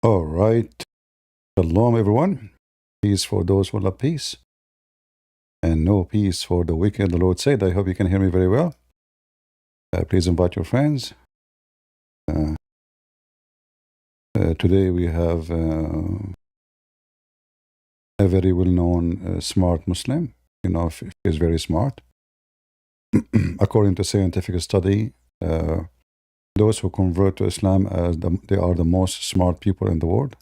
All right. Shalom, everyone. Peace for those who love peace, and no peace for the wicked, the Lord said. I hope you can hear me very well. Please invite your friends. Today we have a very well-known smart Muslim. You know, she's very smart. According to scientific study, those who convert to Islam they are the most smart people in the world.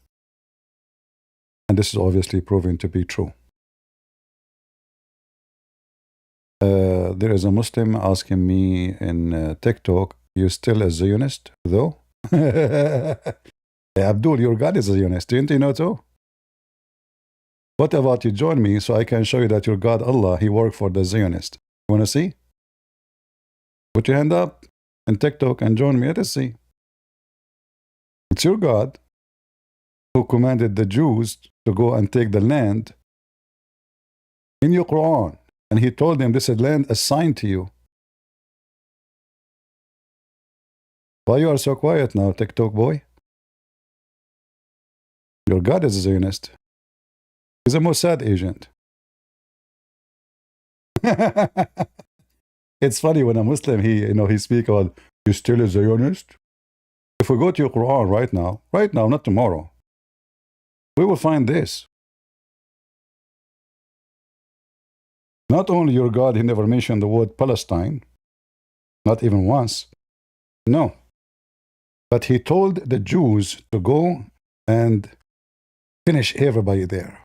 And this is obviously proven to be true. There is a Muslim asking me in TikTok, you still a Zionist, though? Hey, Abdul, your God is a Zionist. Didn't you know too? What about you join me so I can show you that your God, Allah, he worked for the Zionist. You want to see? Put your hand up in TikTok and join me. Let us see. It's your God who commanded the Jews to go and take the land in your Quran. And he told them, this is land assigned to you. Why you are so quiet now, TikTok boy? Your God is a Zionist. He's a Mossad agent. It's funny when a Muslim, he speak about, you still a Zionist? If we go to your Quran right now, not tomorrow, we will find this. Not only your God, he never mentioned the word Palestine, not even once. No. But he told the Jews to go and finish everybody there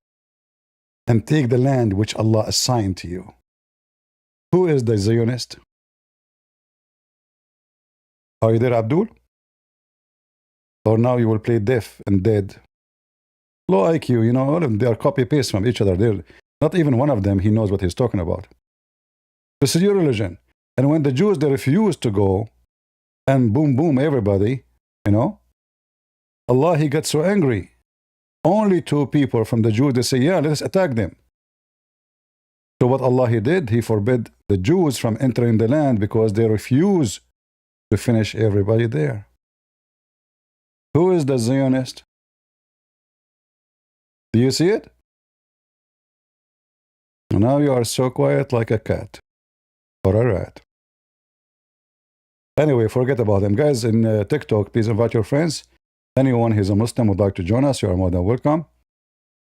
and take the land which Allah assigned to you. Who is the Zionist? Are you there, Abdul? Or now you will play deaf and dead? Low IQ, all of them, they are copy-paste from each other. They're, not even one of them, he knows what he's talking about. This is your religion. And when the Jews, they refused to go and boom, boom, everybody, Allah, he got so angry. Only two people from the Jews, they say, yeah, let us attack them. So what Allah, he did, he forbid the Jews from entering the land because they refuse to finish everybody there. Who is the Zionist? Do you see it? Now you are so quiet like a cat or a rat. Anyway, forget about them. Guys, in TikTok, please invite your friends. Anyone who's a Muslim would like to join us, you are more than welcome.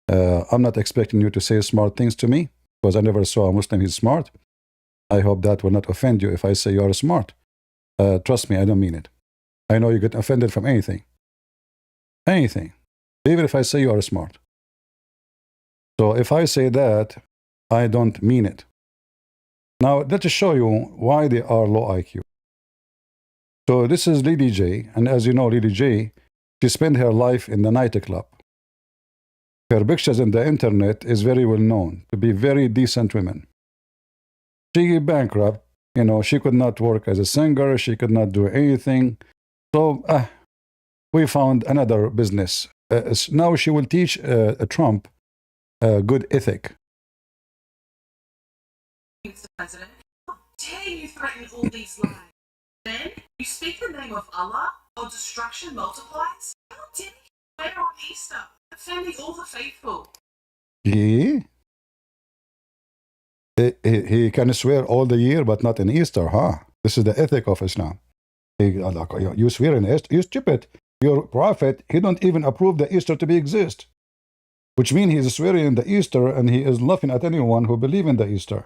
I'm not expecting you to say smart things to me because I never saw a Muslim who's smart. I hope that will not offend you if I say you are smart. Trust me, I don't mean it. I know you get offended from anything. Anything. Even if I say you are smart. So if I say that, I don't mean it. Now, let us show you why they are low IQ. So this is Lady J, and as you know, Lady J, she spent her life in the nightclub. Her pictures in the internet is very well known to be very decent women. She bankrupt, she could not work as a singer, she could not do anything. So we found another business. Now she will teach Trump good ethic. Mr. President, how dare you threaten all these lies? Then you speak the name of Allah, or destruction multiplies? How dare you swear on Easter, offending all the faithful? He can swear all the year, but not in Easter, huh? This is the ethic of Islam. You swear in Easter? You stupid. Your prophet, he don't even approve the Easter to be exist. Which means he is swearing in the Easter and he is laughing at anyone who believe in the Easter.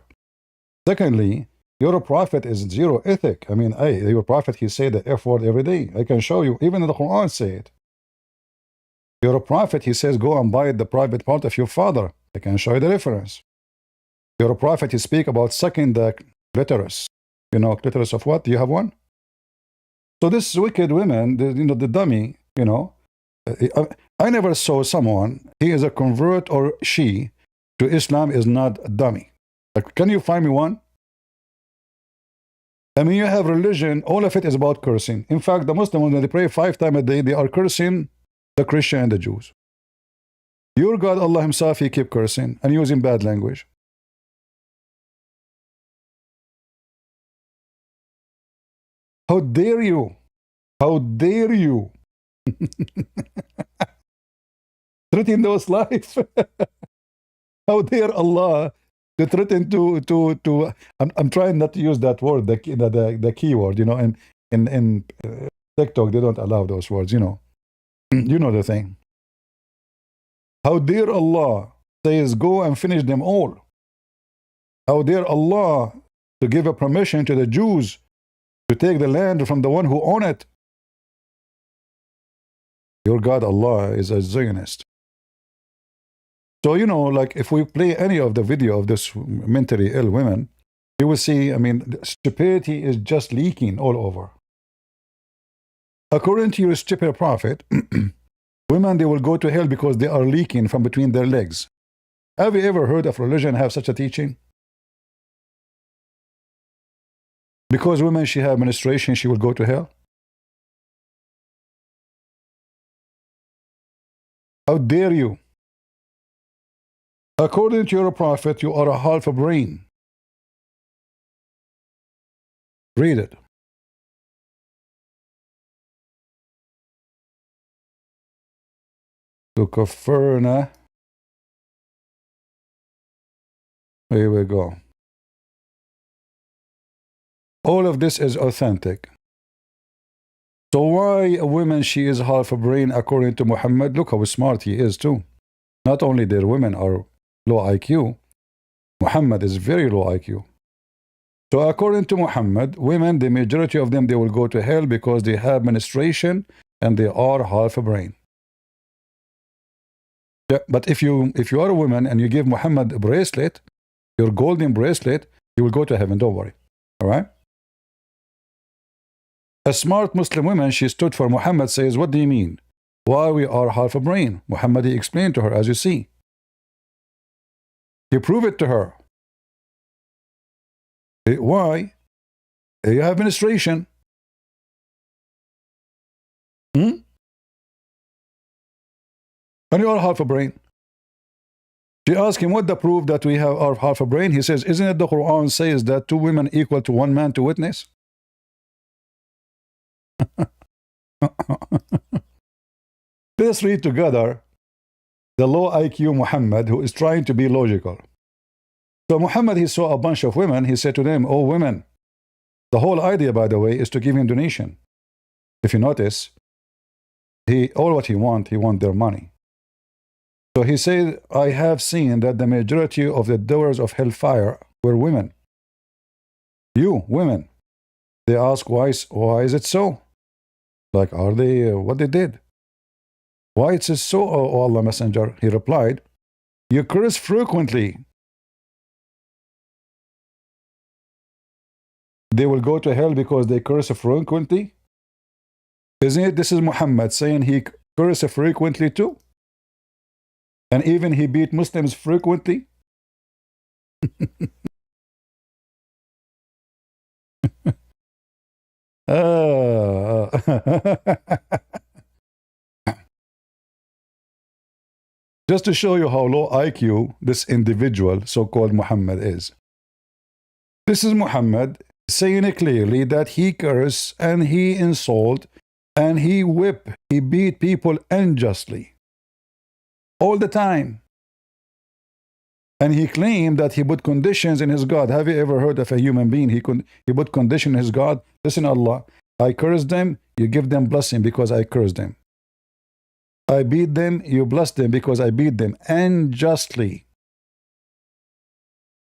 Secondly, your prophet is zero ethic. I mean, your prophet, he say the F word every day. I can show you. Even in the Quran say it. Your prophet, he says, go and buy the private part of your father. I can show you the reference. Your prophet, he speak about sucking the clitoris. Clitoris of what? Do you have one? So this wicked women, the dummy, I never saw someone, he is a convert or she to Islam is not a dummy. Like, can you find me one? I mean, you have religion, all of it is about cursing. In fact, the Muslims, when they pray 5 times a day, they are cursing the Christian and the Jews. Your God, Allah himself, he keep cursing and using bad language. How dare you? How dare you? threaten those lives. How dare Allah to threaten to I'm trying not to use that word, the keyword, you know, and in TikTok they don't allow those words, you know. You know the thing. How dare Allah says go and finish them all. How dare Allah to give a permission to the Jews to take the land from the one who own it. Your God Allah is a Zionist. So, you know, like if we play any of the video of this mentally ill women, you will see, I mean, stupidity is just leaking all over. According to your stupid prophet, women, they will go to hell because they are leaking from between their legs. Have you ever heard of religion have such a teaching? Because women, she have menstruation, she will go to hell? How dare you? According to your prophet, you are a half a brain. Read it. To Kafirna. Here we go. All of this is authentic. So why a woman, she is half a brain according to Muhammad? Look how smart he is too. Not only their women are low IQ, Muhammad is very low IQ. So according to Muhammad, women, the majority of them, they will go to hell because they have menstruation and they are half a brain. Yeah, but if you are a woman and you give Muhammad a bracelet, your golden bracelet, you will go to heaven, don't worry. All right? A smart Muslim woman, she stood for Muhammad, says, what do you mean? Why we are half a brain? Muhammad, he explained to her, as you see. He proved it to her. Why? You have menstruation. And you are half a brain. She asked him, what the proof that we have our half a brain? He says, isn't it the Quran says that 2 women equal to 1 man to witness? Let's read together the low IQ Muhammad, who is trying to be logical. So Muhammad, he saw a bunch of women. He said to them, oh women, the whole idea, by the way, is to give him donation. If you notice, all what he want their money. So he said, I have seen that the majority of the doors of hellfire were women. You, women. They ask, why is it so? Like, are they, what they did? Why it is so, O Allah Messenger? He replied, you curse frequently. They will go to hell because they curse frequently? Isn't it? This is Muhammad saying he curses frequently too? And even he beat Muslims frequently? Just to show you how low IQ this individual, so-called Muhammad, is. This is Muhammad saying it clearly that he cursed and he insult and he whip, he beat people unjustly. All the time. And he claimed that he put conditions in his God. Have you ever heard of a human being? He put condition in his God. Listen, Allah, I curse them, you give them blessing because I curse them. I beat them, you bless them because I beat them unjustly.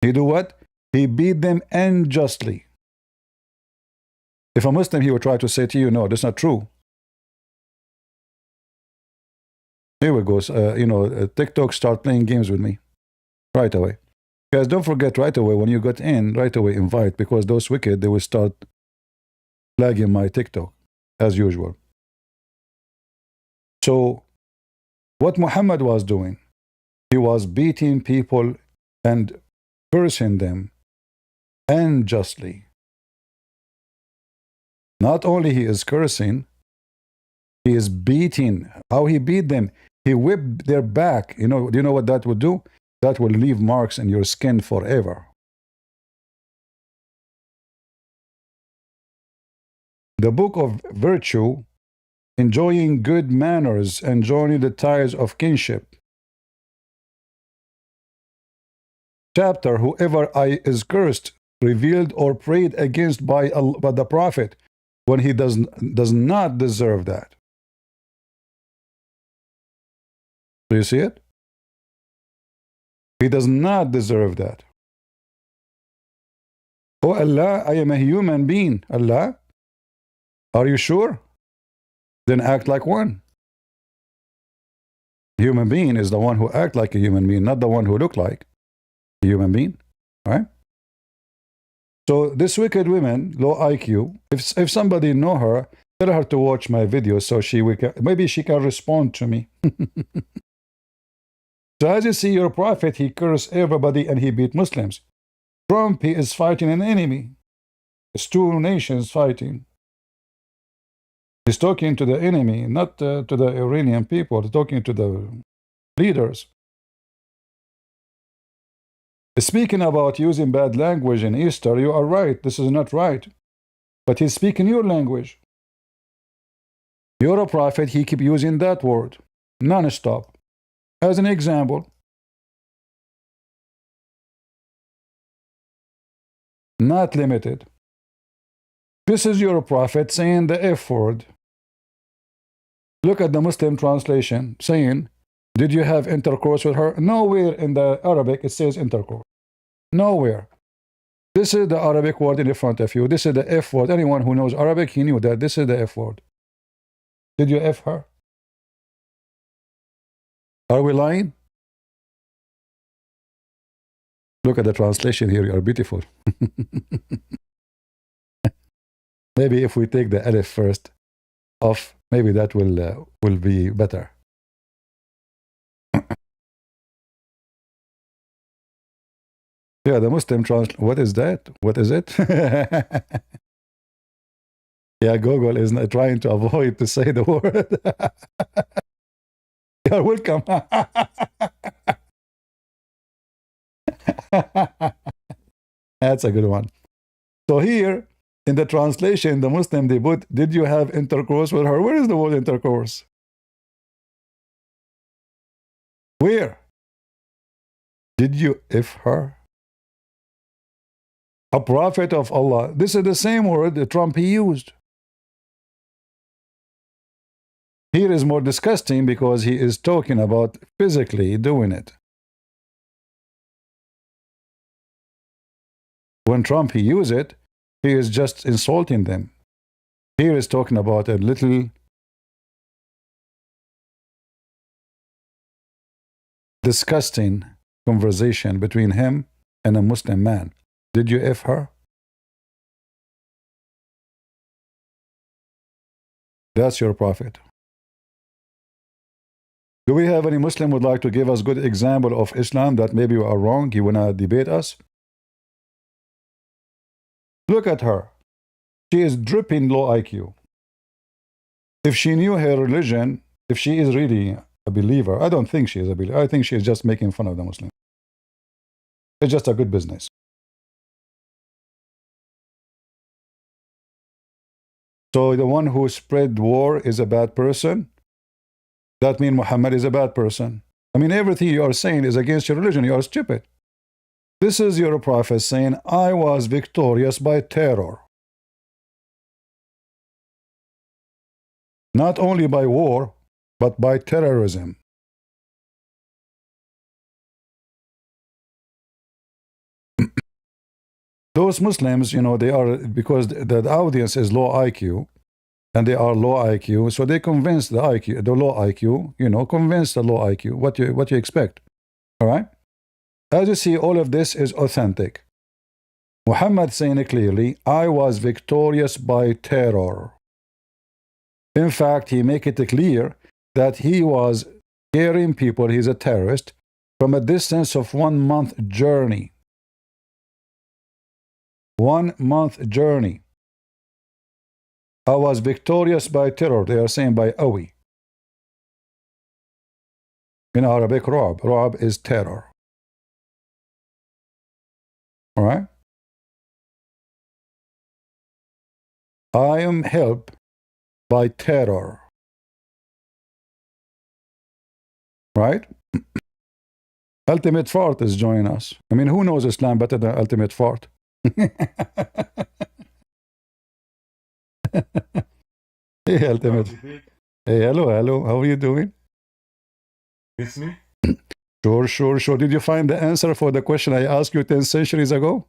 He do what? He beat them unjustly. If a Muslim, he would try to say to you, no, that's not true. Here we go. TikTok start playing games with me right away. Guys, don't forget right away when you get in, right away invite, because those wicked, they will start flagging my TikTok as usual. So, what Muhammad was doing, he was beating people and cursing them unjustly. Not only he is cursing, he is beating. How he beat them? He whipped their back. Do you know what that would do? That will leave marks in your skin forever. The book of virtue enjoying good manners, and joining the ties of kinship. Chapter, whoever is cursed, revealed, or prayed against by the Prophet, when he does not deserve that. Do you see it? He does not deserve that. Oh Allah, I am a human being. Allah, are you sure? Then act like one. Human being is the one who act like a human being, not the one who look like a human being. Right? So this wicked woman, low IQ, if somebody know her, tell her to watch my video so maybe she can respond to me. So as you see, your prophet, he cursed everybody and he beat Muslims. Trump, he is fighting an enemy. It's two nations fighting. He's talking to the enemy, not to the Iranian people. He's talking to the leaders. Speaking about using bad language in Easter, you are right. This is not right. But he's speaking your language. You're a prophet, he keep using that word non-stop. As an example, not limited. This is your prophet saying the F word. Look at the Muslim translation saying, did you have intercourse with her? Nowhere in the Arabic it says intercourse. Nowhere. This is the Arabic word in front of you. This is the F word. Anyone who knows Arabic, he knew that this is the F word. Did you F her? Are we lying? Look at the translation here. You are beautiful. Maybe if we take the alif first off, maybe that will be better. Yeah, the Muslim translation. What is that? What is it? Yeah, Google is not trying to avoid to say the word. You're welcome. That's a good one. So here, in the translation, the Muslim, they put, did you have intercourse with her? Where is the word intercourse? Where? Did you F her? A prophet of Allah. This is the same word that Trump he used. Here is more disgusting because he is talking about physically doing it. When Trump he use it, he is just insulting them. Here is talking about a little disgusting conversation between him and a Muslim man. Did you F her? That's your prophet. Do we have any Muslim who would like to give us good example of Islam that maybe we are wrong? He wanna debate us? Look at her. She is dripping low IQ. If she knew her religion, if she is really a believer, I don't think she is a believer. I think she is just making fun of the Muslims. It's just a good business. So the one who spread war is a bad person? That means Muhammad is a bad person. I mean, everything you are saying is against your religion. You are stupid. This is your prophet saying, I was victorious by terror. Not only by war, but by terrorism. Those Muslims, you know, they are, because the audience is low IQ, and they are low IQ, so they convince the IQ, the low IQ, you know, convince the low IQ what you expect. All right? As you see, all of this is authentic. Muhammad saying it clearly, I was victorious by terror. In fact, he make it clear that he was scaring people, he's a terrorist, from a distance of 1 month journey. 1 month journey. I was victorious by terror. They are saying by awi. In Arabic, ra'b. Ra'b is terror. All right? I am helped by terror. right? Ultimate Fart is joining us. I mean, who knows Islam better than Ultimate Fart? Hey, Ultimate. Hey, hello. How are you doing? It's me? Sure. Did you find the answer for the question I asked you 10 centuries ago?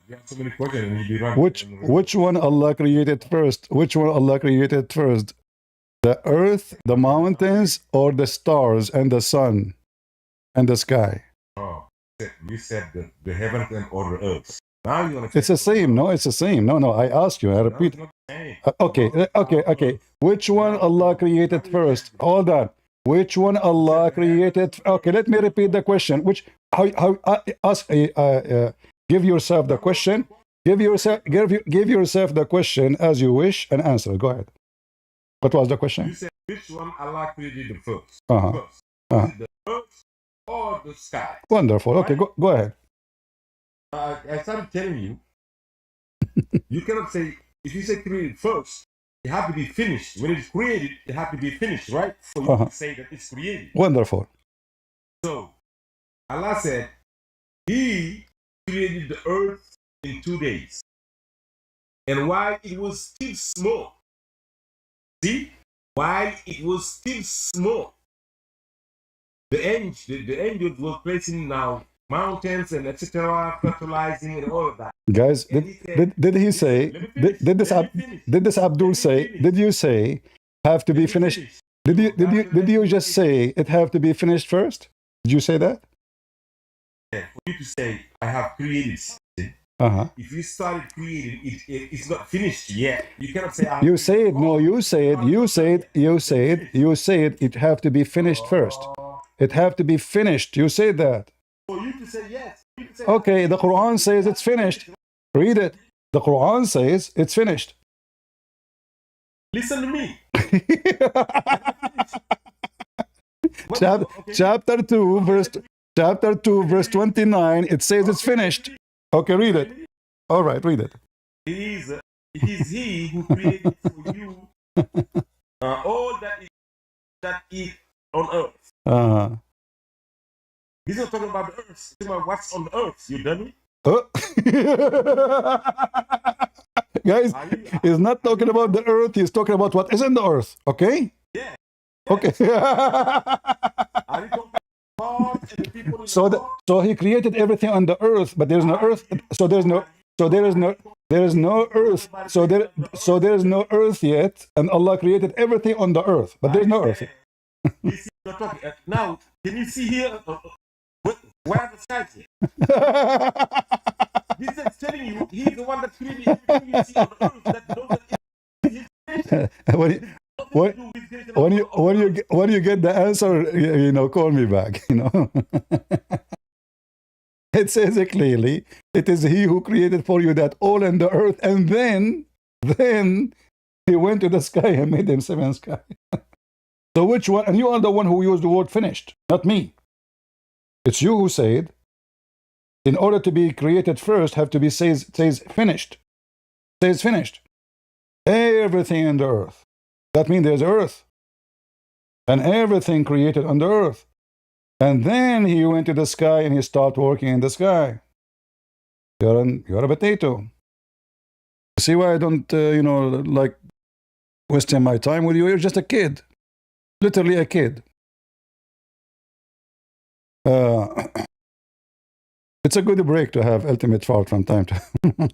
You have so many questions and you'll be right. Which one Allah created first? Which one Allah created first? The earth, the mountains, or the stars and the sun and the sky? Oh, you said the heavens and or the earth. Now you want to It's the same. No, it's the same. No, I ask you. I repeat. Okay. Which one Allah created first? Hold on. Which one Allah created? Okay, let me repeat the question. Give yourself the question. Give yourself the question as you wish and answer. Go ahead. What was the question? You said which one Allah created the first? First. Is it the earth or the sky? Wonderful. Okay, go ahead. I started telling you, you cannot say, if you say created first, it has to be finished. When it's created, it has to be finished, right? So you can say that it's created. Wonderful. So, Allah said, He created the earth in 2 days. And while it was still small, while it was still small, the angels were placing now mountains and etc., fertilizing and all of that. Guys, did he say? Did this Abdul say? Did you say have to be finished? Did you just say it have to be finished first? Did you say that? Yeah, for you to say I have created something. If you started creating it, it's not finished yet. You cannot say I have you say it. No, you say it. You say it. It have to be finished first. It have to be finished. You say that. For you to say yes. Okay, the Quran says it's finished. Read it. The Quran says it's finished. Listen to me. Chapter 2, verse 29, it says it's finished. Okay, read it. All right, read it. It is He who created for you all that is on earth. He's not talking about the earth. He's talking about what's on the earth. You dummy. Guys, he's not talking about the earth. He's talking about what is in the earth. Okay? Yeah. Okay. So he created everything on the earth, but there's no earth. So there is no earth. So there is no earth yet, and Allah created everything on the earth, but there's no earth. Now, can you see here? Where are the skies here? This is telling you He's the one that created everything you see on the earth. That knows that when you get the answer, call me back. It says it clearly. It is He who created for you that all in the earth, and then He went to the sky and made them seven sky. So which one? And you are the one who used the word finished, not me. It's you who said, in order to be created first, have to be says finished. Says finished. Everything in the earth. That means there's earth. And everything created on the earth. And then He went to the sky and He started working in the sky. You're a potato. See why I don't, like wasting my time with you? You're just a kid. Literally a kid. It's a good break to have ultimate fault from time to time.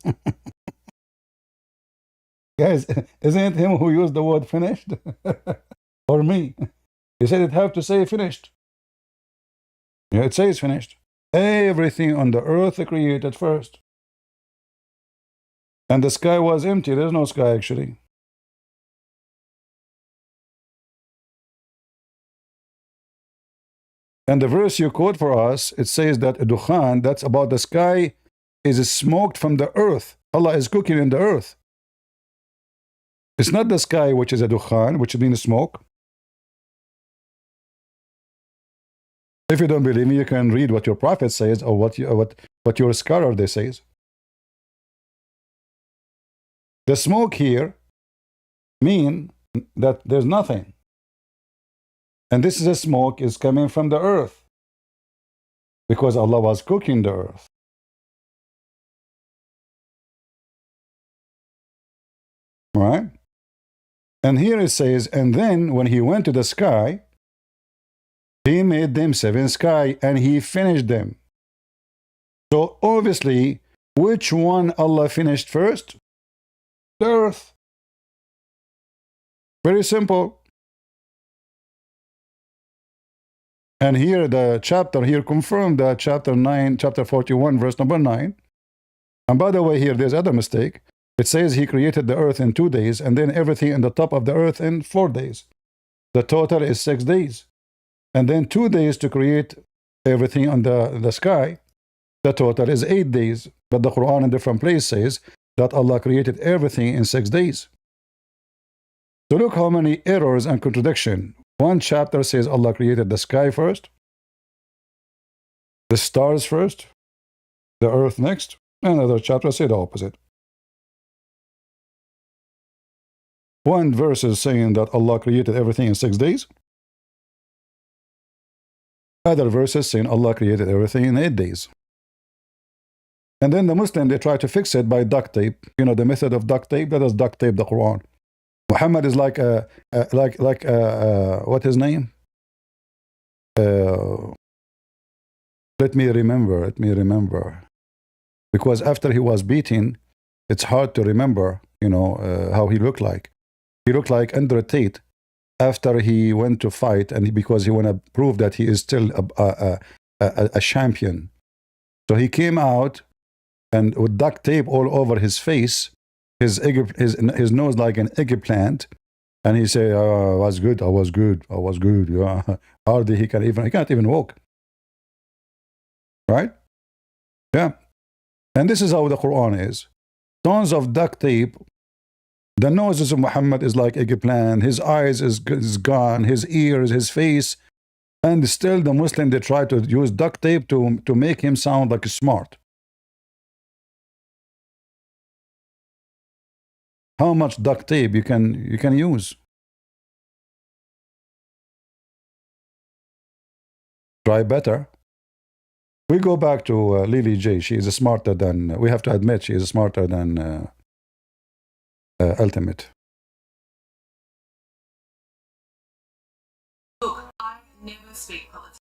Guys, isn't it him who used the word finished? Or me? He said it have to say finished. Yeah, it says finished. Everything on the earth created first. And the sky was empty. There's no sky actually. And the verse you quote for us, it says that a dukhan, that's about the sky, is smoked from the earth. Allah is cooking in the earth. It's not the sky which is a dukhan, which means smoke. If you don't believe me, you can read what your prophet says or what your scholar they says. The smoke here mean that there's nothing. And this is a smoke is coming from the earth, because Allah was cooking the earth. Right? And here it says, and then when he went to the sky, he made them 7 sky and he finished them. So obviously, which one Allah finished first? The earth. Very simple. And here the chapter here confirmed that chapter 9, chapter 41, verse number 9. And by the way, here there's other mistake. It says he created the earth in 2 days and then everything in the top of the earth in 4 days. The total is 6 days. And then 2 days to create everything on the sky. The total is 8 days. But the Quran in different places says that Allah created everything in 6 days. So look how many errors and contradiction. One chapter says Allah created the sky first, the stars first, the earth next. Another chapter says the opposite. One verse is saying that Allah created everything in 6 days. Other verses saying Allah created everything in 8 days. And then the Muslim, they try to fix it by duct tape. You know, the method of duct tape, that is duct tape the Quran. Muhammad is like what his name? Let me remember. Because after he was beaten, it's hard to remember, you know, how he looked like. He looked like Andrew Tate after he went to fight, and because he want to prove that he is still a champion. So he came out and with duct tape all over his face, his nose like an eggplant, and he said, I was good, yeah. Hardly he can't even walk. Right? Yeah. And this is how the Quran is. Tons of duct tape. The noses of Muhammad is like eggplant, his eyes is gone, his ears, his face, and still the Muslim, they try to use duct tape to make him sound like smart. How much duct tape you can use? Try better. We go back to Lily J. She is smarter than, we have to admit, she is smarter than Ultimate. Look, I never speak politics.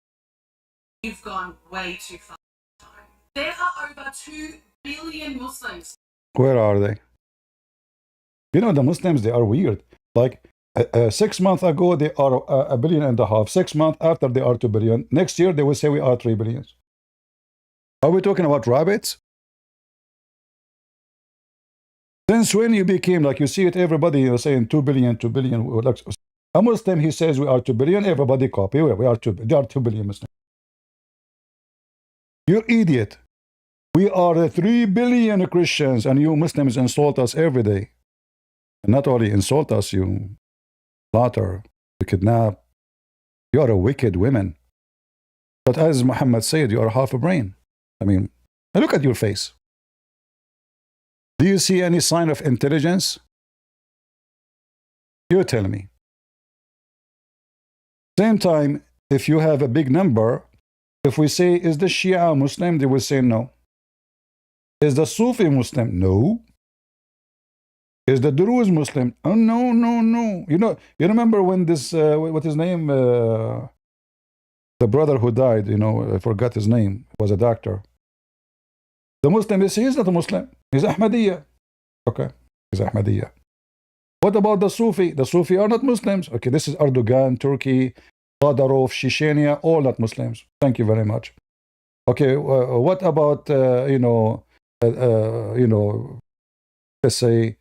You've gone way too far. There are over 2 billion Muslims. Where are they? You know, the Muslims, they are weird. Like 6 months ago, they are 1.5 billion. 6 months after, they are 2 billion. Next year, they will say we are 3 billion. Are we talking about rabbits? Since when you became, like you see it, everybody is saying 2 billion, 2 billion. Like, a Muslim, he says we are 2 billion, everybody copy. We are 2 billion. They are 2 billion Muslims. You're idiot. We are 3 billion Christians, and you Muslims insult us every day. And not only insult us, you slaughter, you kidnap. You are a wicked woman. But as Muhammad said, you are half a brain. I mean, look at your face. Do you see any sign of intelligence? You tell me. Same time, if you have a big number, if we say, is the Shia Muslim? They will say no. Is the Sufi Muslim? No. Is the Druze Muslim? Oh, no, no, no. You know, you remember when this, what his name? The brother who died, you know, I forgot his name, was a doctor. The Muslim, they say he's not a Muslim. He's Ahmadiyya. Okay, he's Ahmadiyya. What about the Sufi? The Sufi are not Muslims. Okay, this is Erdogan, Turkey, Qadarov, Chechnya, all not Muslims. Thank you very much. Okay, what about, let's say,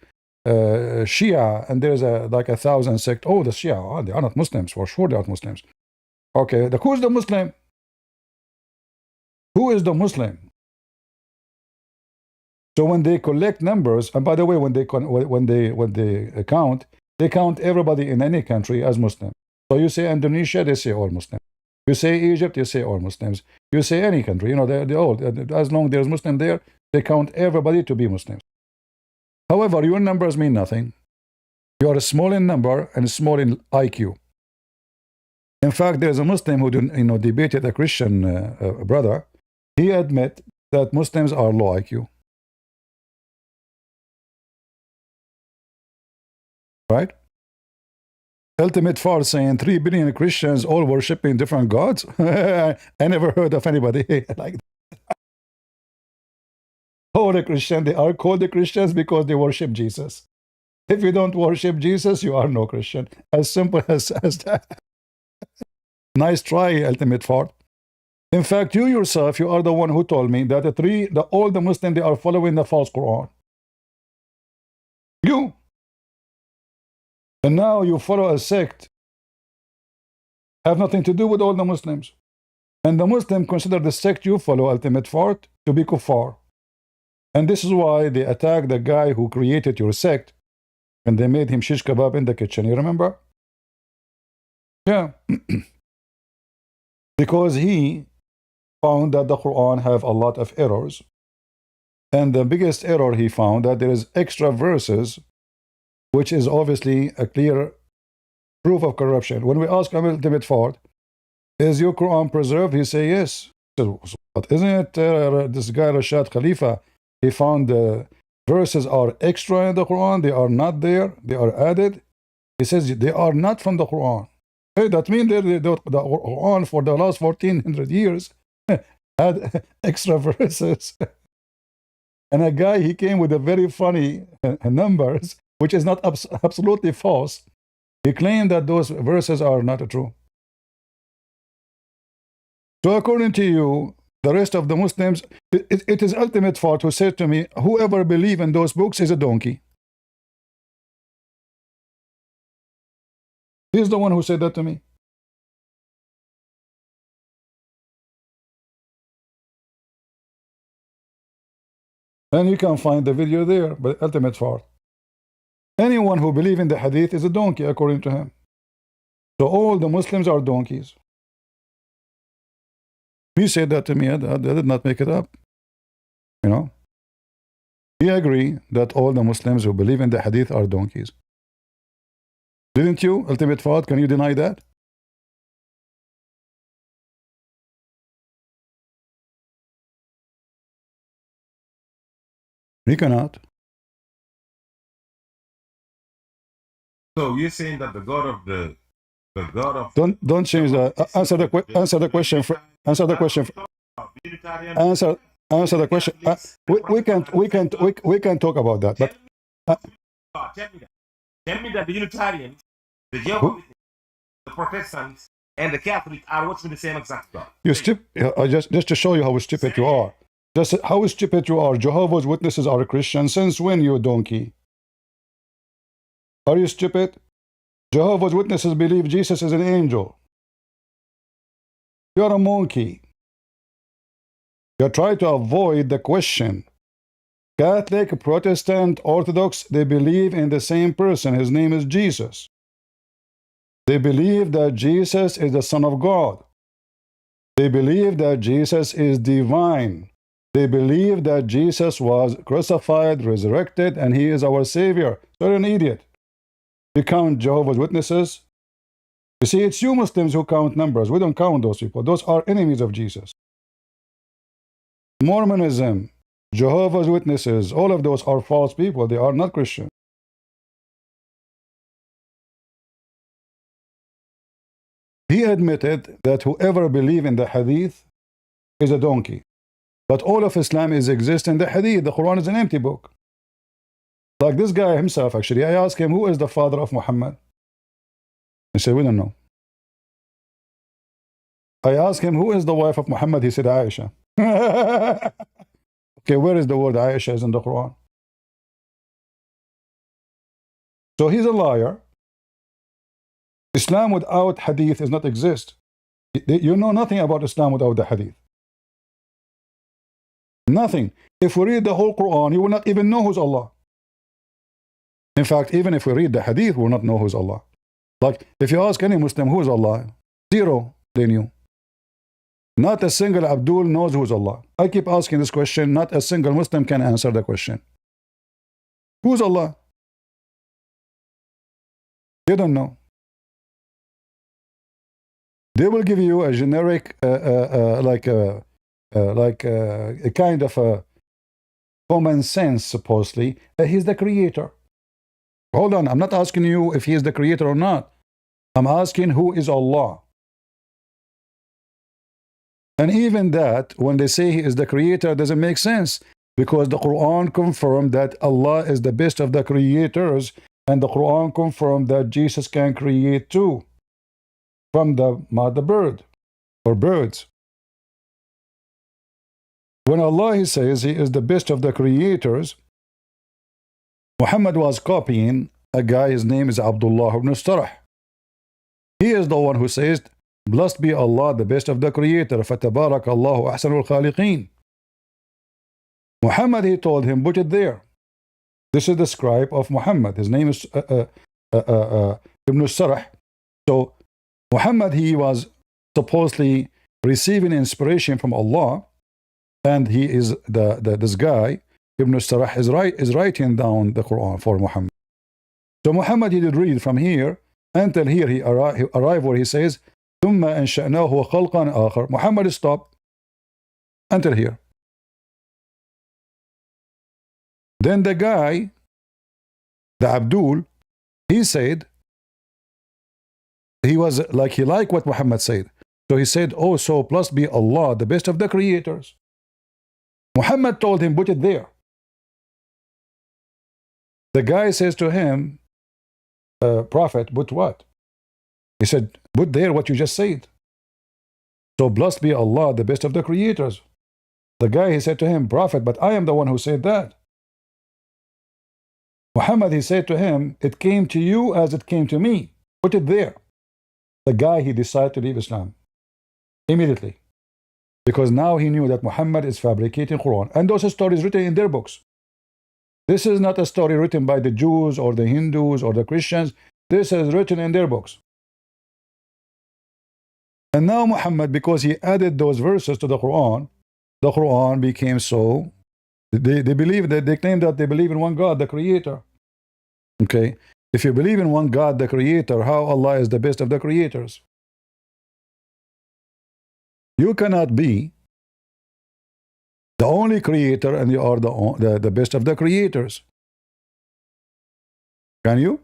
Shia, and there's like 1,000 sect. Oh, the Shia, they are not Muslims. For sure they are not Muslims. Okay, who's the Muslim? Who is the Muslim? So when they collect numbers, and by the way, when they count, they count everybody in any country as Muslim. So you say Indonesia, they say all Muslims. You say Egypt, you say all Muslims. You say any country, you know, they all, as long as there's Muslim there, they count everybody to be Muslims. However, your numbers mean nothing. You are small in number and small in IQ. In fact, there's a Muslim who debated a Christian brother. He admit that Muslims are low IQ. Right? Ultimate Far saying 3 billion Christians all worshiping different gods. I never heard of anybody like that. Oh, the Christian, they are called the Christians because they worship Jesus. If you don't worship Jesus, you are no Christian. As simple as that. Nice try, Ultimate Far. In fact, you yourself, you are the one who told me that all the Muslims, they are following the false Quran. You. And now you follow a sect. Have nothing to do with all the Muslims. And the Muslims consider the sect you follow, Ultimate Fart, to be kuffar. And this is why they attacked the guy who created your sect, and they made him shish kebab in the kitchen. You remember? Yeah. Because he found that the Quran have a lot of errors. And the biggest error he found that there is extra verses, which is obviously a clear proof of corruption. When we ask him Ultimate Fart, is your Quran preserved? He say yes. So, but isn't it this guy Rashad Khalifa? He found the verses are extra in the Quran. They are not there. They are added. He says they are not from the Quran. Hey, that means the Quran for the last 1400 years had extra verses. And a guy, he came with a very funny numbers, which is not absolutely false. He claimed that those verses are not true. So according to you, the rest of the Muslims, it is Ultimate Fart who said to me, whoever believes in those books is a donkey. He's the one who said that to me. And you can find the video there, but Ultimate Fart. Anyone who believes in the hadith is a donkey, according to him. So all the Muslims are donkeys. He said that to me. I did not make it up. You know? He agreed that all the Muslims who believe in the hadith are donkeys. Didn't you, Ultimate Fard? Can you deny that? He cannot. So you're saying that the God of don't change that. Answer the question. Answer the question. Answer the question. We can talk about that. But tell me that the Unitarians, the Jehovah's Witnesses, the Protestants, and the Catholics are watching the same exact God. You stupid. Just to show you how stupid you are. Just how stupid you are. Jehovah's Witnesses are Christians. Since when, you donkey? Are you stupid? Jehovah's Witnesses believe Jesus is an angel. You're a monkey. You try to avoid the question. Catholic, Protestant, Orthodox, they believe in the same person. His name is Jesus. They believe that Jesus is the Son of God. They believe that Jesus is divine. They believe that Jesus was crucified, resurrected, and he is our Savior. You're an idiot. You count Jehovah's Witnesses. You see, it's you Muslims who count numbers. We don't count those people. Those are enemies of Jesus. Mormonism, Jehovah's Witnesses, all of those are false people. They are not Christian. He admitted that whoever believes in the hadith is a donkey. But all of Islam exists in the hadith. The Quran is an empty book. Like this guy himself, actually. I asked him, who is the father of Muhammad? He said, we don't know. I asked him, who is the wife of Muhammad? He said, Aisha. Okay, where is the word Aisha is in the Quran? So he's a liar. Islam without hadith does not exist. You know nothing about Islam without the hadith. Nothing. If we read the whole Quran, you will not even know who's Allah. In fact, even if we read the hadith, we will not know who's Allah. Like, if you ask any Muslim who is Allah, zero, they knew. Not a single Abdul knows who's Allah. I keep asking this question, not a single Muslim can answer the question. Who's Allah? They don't know. They will give you a generic, like a kind of a common sense, supposedly. He's the creator. Hold on, I'm not asking you if he is the creator or not. I'm asking who is Allah. And even that, when they say he is the creator, doesn't make sense, because the Quran confirmed that Allah is the best of the creators, and the Quran confirmed that Jesus can create too from the mother bird or birds. When Allah says he is the best of the creators, Muhammad was copying a guy, his name is Abdullah ibn Starah. He is the one who says, blessed be Allah, the best of the creator, فَتَبَارَكَ اللَّهُ أَحْسَنُ الْخَالِقِينَ. Muhammad, he told him, put it there. This is the scribe of Muhammad. His name is Ibn Sarah. So Muhammad, he was supposedly receiving inspiration from Allah, and he is this guy, Ibn Sarah, is writing down the Quran for Muhammad. So Muhammad, he did read from here until here he arrived where he says, ثُمَّ أَنشَأْنَاهُ خَلْقًا آخَرَ. Muhammad stopped until here. Then the guy, the Abdul, he said, he liked what Muhammad said. So he said, oh, so blessed be Allah, the best of the creators. Muhammad told him, put it there. The guy says to him, Prophet, put what? He said, put there what you just said. So blessed be Allah, the best of the creators. The guy, he said to him, Prophet, but I am the one who said that. Muhammad, he said to him, it came to you as it came to me. Put it there. The guy, he decided to leave Islam immediately, because now he knew that Muhammad is fabricating Quran, and those stories written in their books. This is not a story written by the Jews or the Hindus or the Christians. This is written in their books. And now Muhammad, because he added those verses to the Quran became so. They believe that they claim that they believe in one God, the Creator. Okay, if you believe in one God, the Creator, how Allah is the best of the creators? You cannot be the only creator and you are the best of the creators. Can you?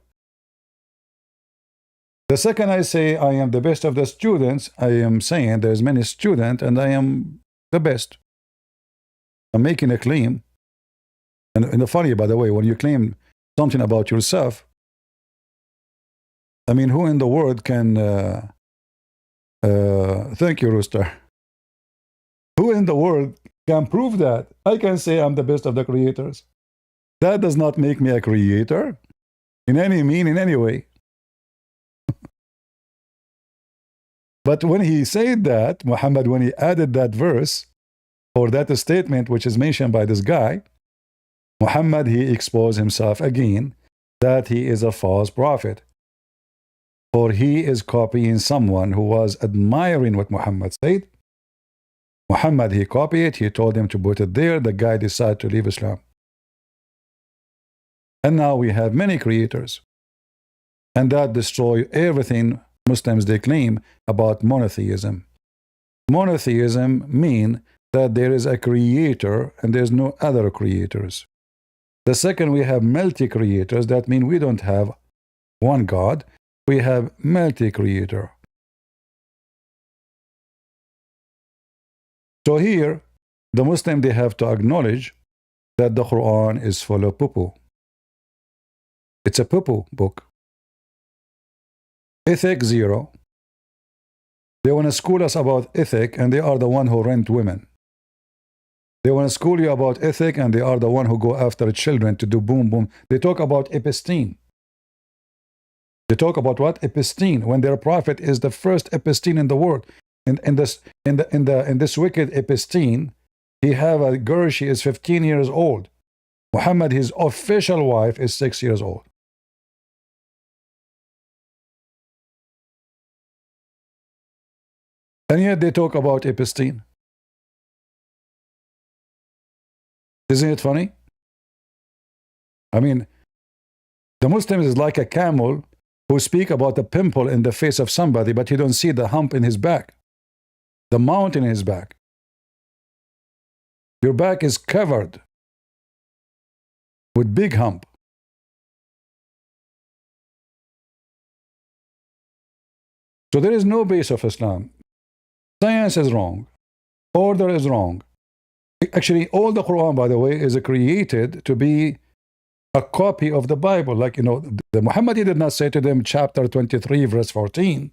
The second I say I am the best of the students, I am saying there's many students and I am the best. I'm making a claim. And the funny, by the way, when you claim something about yourself, I mean, who in the world can thank you, Rooster. Who in the world can prove that? I can say I'm the best of the creators. That does not make me a creator in any way. But when he said that, Muhammad, when he added that verse, or that statement which is mentioned by this guy, Muhammad, he exposed himself again that he is a false prophet. For he is copying someone who was admiring what Muhammad said. Muhammad, he copied it, he told him to put it there, the guy decided to leave Islam. And now we have many creators. And that destroys everything Muslims they claim about monotheism. Monotheism means that there is a creator and there's no other creators. The second, we have multi-creators. That means we don't have one God, we have multi-creator. So here, the Muslim, they have to acknowledge that the Quran is full of poo-poo. It's a poo-poo book. Ethic, zero. They want to school us about ethic, and they are the one who rent women. They want to school you about ethic, and they are the one who go after children to do boom, boom. They talk about episteme. They talk about what? Episteme, when their prophet is the first episteme in the world. In this wicked episteme, he have a girl, she is 15 years old. Muhammad, his official wife, is 6 years old. And yet they talk about episteme. Isn't it funny? I mean, the Muslims is like a camel who speak about a pimple in the face of somebody, but you don't see the hump in his back, the mountain in his back. Your back is covered with big hump. So there is no base of Islam. Science is wrong. Order is wrong. Actually, all the Quran, by the way, is created to be a copy of the Bible. Like, you know, the Muhammadi did not say to them, chapter 23, verse 14.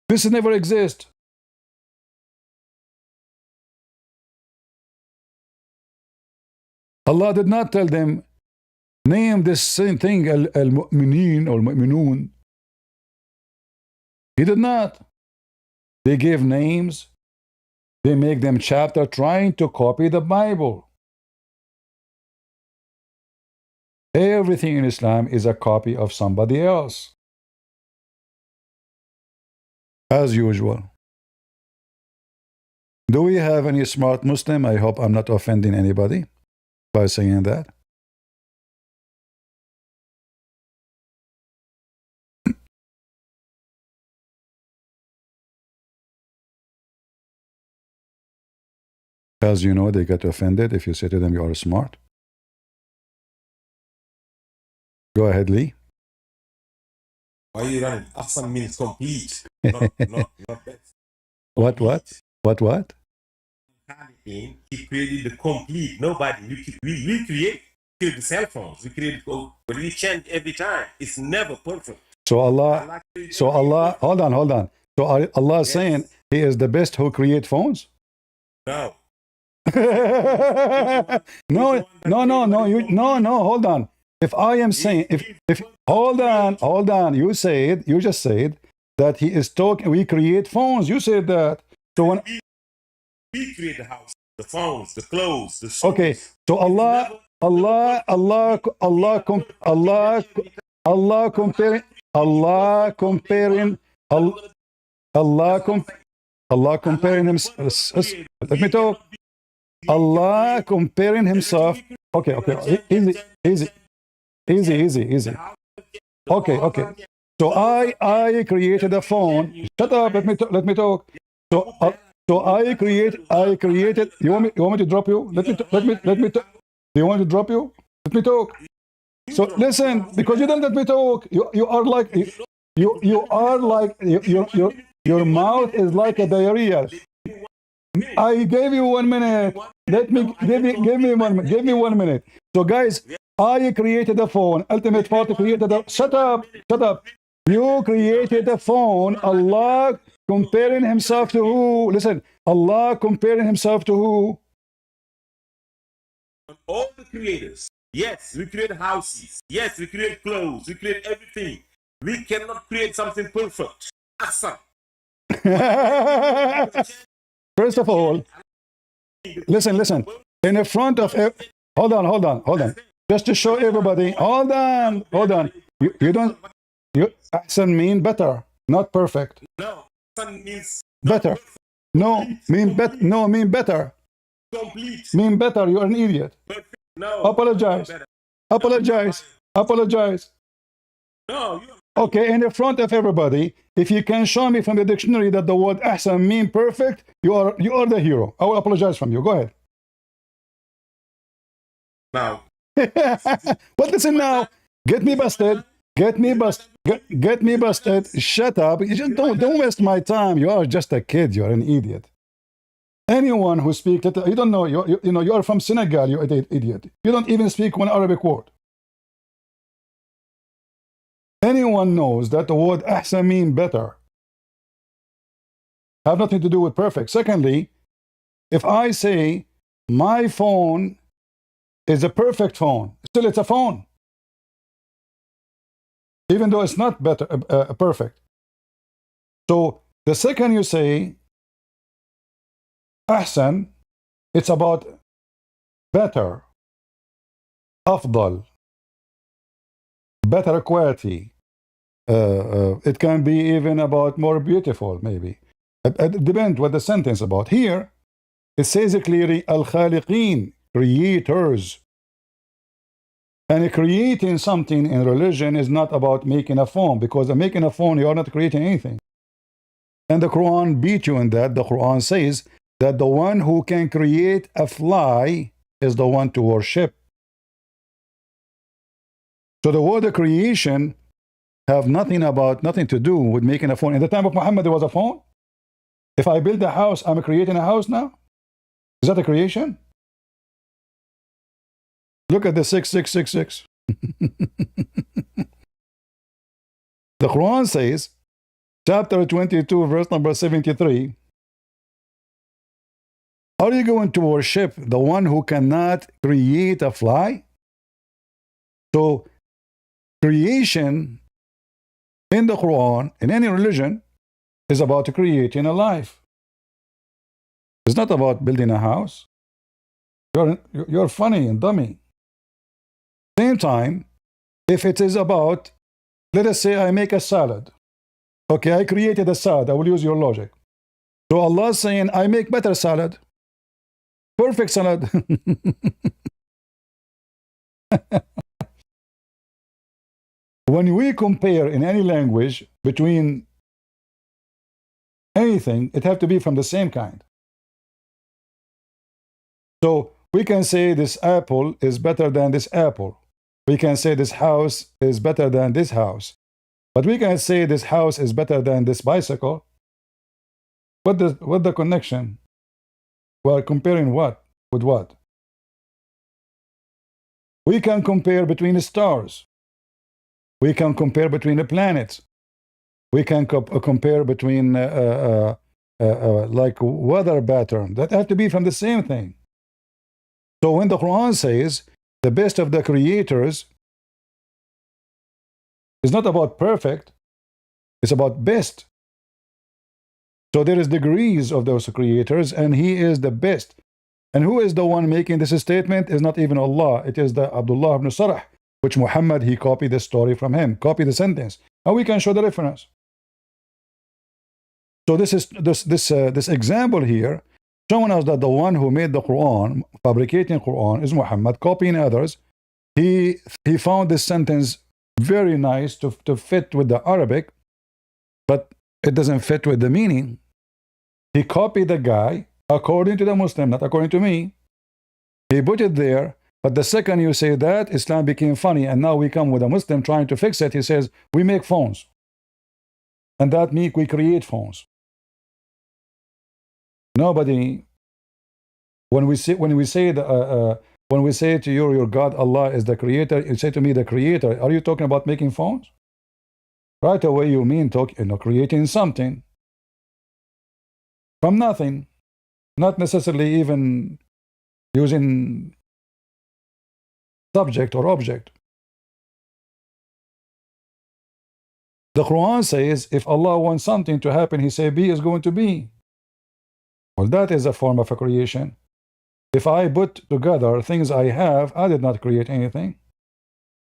This never exists. Allah did not tell them, name this same thing, al-mu'mineen or al-mu'minoon. He did not. They gave names. They make them chapter trying to copy the Bible. Everything in Islam is a copy of somebody else. As usual. Do we have any smart Muslim? I hope I'm not offending anybody by saying that. As you know, they get offended if you say to them you are smart. Go ahead, Lee. Why are you running? Ahsan means complete. Not best. What? He created the complete. Nobody. We create the cell phones. We create, but we change every time. It's never perfect. So Allah, hold on. So Allah is saying He is the best who create phones? No. No, hold on. If I am saying, if hold on, you just said that He is talking, we create phones. You said that. So when we create the house, the phones, the clothes, the shoes. Okay, so Allah comparing Himself. Let me talk. Allah comparing Himself. Okay, easy. Okay. So I created a phone. Shut up. Let me talk. So I created. You want me to drop you? Let me talk. Do you want to drop you? Let me talk. So listen, because you don't let me talk. You are like your mouth is like a diarrhea. I gave you 1 minute. Give me 1 minute. So guys, I created a phone. Ultimate Party created a. Shut up. You created a phone. Allah comparing Himself to who? Listen, Allah comparing Himself to who? All the creators. Yes, we create houses. Yes, we create clothes. We create everything. We cannot create something perfect. Awesome. First of all, listen. In the front of hold on. Just to show everybody. Hold on. You ahsan mean better, not perfect. No, ahsan means better. No, mean better. Complete. Mean better. You're an idiot. Perfect. No. Apologize. No. Okay, in the front of everybody, if you can show me from the dictionary that the word ahsan mean perfect, you are the hero. I will apologize from you. Go ahead. Now. But listen now. Get me busted. Shut up. You just don't waste my time. You are just a kid. You are an idiot. Anyone who speaks, you don't know. You are from Senegal. You idiot. You don't even speak one Arabic word. Anyone knows that the word ahsan mean better. Have nothing to do with perfect. Secondly, if I say my phone is a perfect phone, still it's a phone. Even though it's not better, perfect. So the second you say ahsan, it's about better, afdal, better quality. It can be even about more beautiful, maybe. It depends what the sentence about. Here, it says clearly, al-khaliqeen, creators. And creating something in religion is not about making a phone, because making a phone, you are not creating anything. And the Quran beat you in that. The Quran says that the one who can create a fly is the one to worship. So the word creation have nothing to do with making a phone. In the time of Muhammad, there was a phone. If I build a house, I'm creating a house now. Is that a creation? Look at the 6666. The Quran says, chapter 22, verse number 73, are you going to worship the one who cannot create a fly? So, creation in the Quran, in any religion, is about creating a life. It's not about building a house. You're funny and dummy. Same time, if it is about, let us say I make a salad. Okay, I created a salad. I will use your logic. So Allah is saying, I make better salad. Perfect salad. When we compare in any language between anything, it has to be from the same kind. So we can say this apple is better than this apple. We can say this house is better than this house. But we can say this house is better than this bicycle. What the connection? Well, comparing what? With what? We can compare between the stars. We can compare between the planets. We can compare between like weather pattern. That have to be from the same thing. So when the Quran says the best of the creators, it's not about perfect, it's about best. So there is degrees of those creators, and he is the best. And who is the one making this statement? Is not even Allah. It is the Abdullah ibn Sarh, which Muhammad, he copied the story from him, copied the sentence. And we can show the reference. So this example here, showing us that the one who made the Quran, fabricating Quran, is Muhammad, copying others. He found this sentence very nice to fit with the Arabic, but it doesn't fit with the meaning. He copied the guy according to the Muslim, not according to me. He put it there, but the second you say that, Islam became funny, and now we come with a Muslim trying to fix it. He says, we make phones. And that means we create phones. Nobody, when we say to you, your God, Allah is the creator, you say to me, the creator, are you talking about making phones? Right away you mean creating something from nothing, not necessarily even using subject or object. The Quran says, if Allah wants something to happen, he says, be is going to be. Well, that is a form of a creation. If I put together things I have, I did not create anything.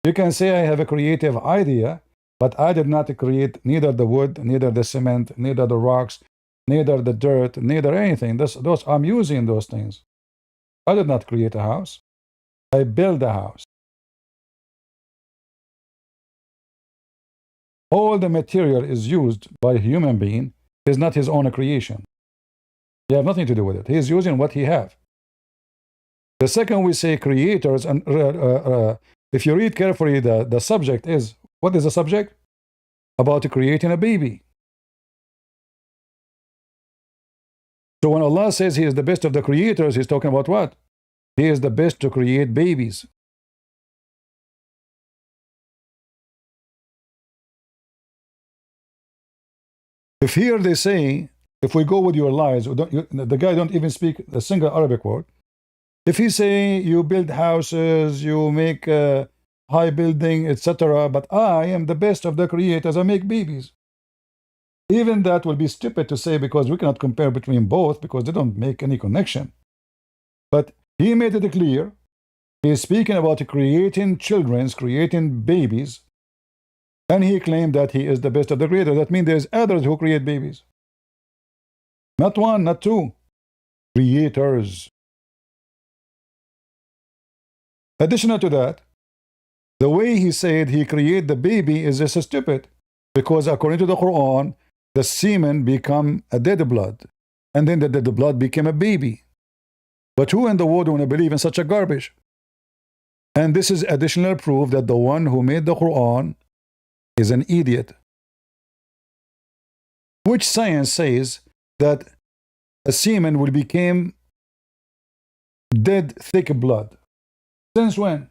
You can say I have a creative idea, but I did not create neither the wood, neither the cement, neither the rocks, neither the dirt, neither anything. I'm using those things. I did not create a house. I built a house. All the material is used by a human being is not his own creation. He have nothing to do with it. He is using what he have. The second we say creators, and if you read carefully, the subject is, what is the subject? About creating a baby. So when Allah says he is the best of the creators, he's talking about what? He is the best to create babies. If here they say, if we go with your lies, the guy don't even speak a single Arabic word. If he say you build houses, you make high building, etc., but I am the best of the creators, I make babies. Even that will be stupid to say, because we cannot compare between both, because they don't make any connection. But he made it clear. He is speaking about creating children, creating babies, and he claimed that he is the best of the creators. That means there's others who create babies. Not one, not two. Creators. Additional to that, The way he said he created the baby is just stupid, because according to the Quran, the semen become a dead blood, and then the dead blood became a baby. But who in the world want to believe in such a garbage? And this is additional proof that the one who made the Quran is an idiot. Which science says that a semen will become dead thick blood? Since when?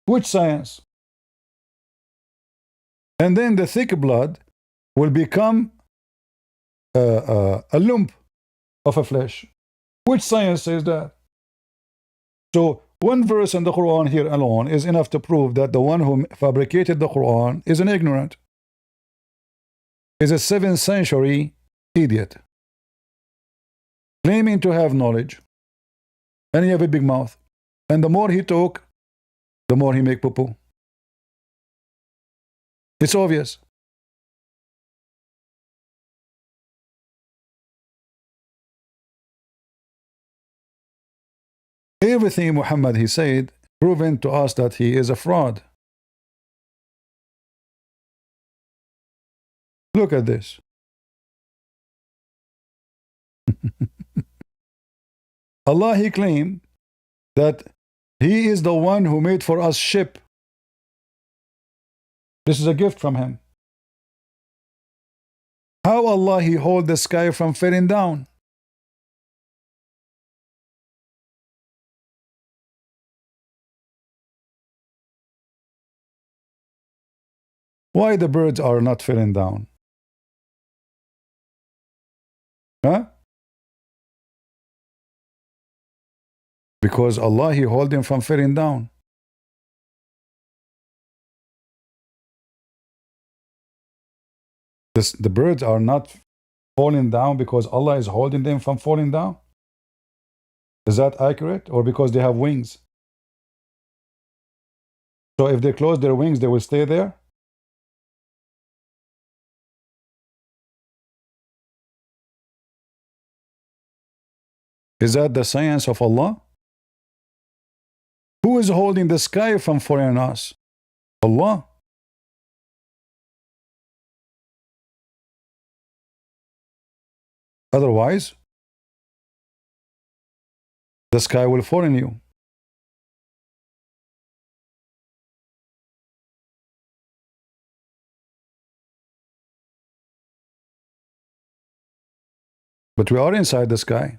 Which science? And then the thick blood will become a lump of a flesh. Which science says that? So one verse in the Quran here alone is enough to prove that the one who fabricated the Quran is an ignorant, is a 7th century idiot, claiming to have knowledge, and he have a big mouth. And the more he talk, the more he make poo-poo. It's obvious. Everything Muhammad he said proven to us that he is a fraud. Look at this. Allah he claimed that he is the one who made for us ship. This is a gift from him. How Allah he hold the sky from falling down? Why the birds are not falling down? Huh? Because Allah he hold them from falling down. The birds are not falling down because Allah is holding them from falling down? Is that accurate? Or because they have wings? So if they close their wings, they will stay there? Is that the science of Allah? Who is holding the sky from falling on us? Allah. Otherwise, the sky will fall on you. But we are inside the sky.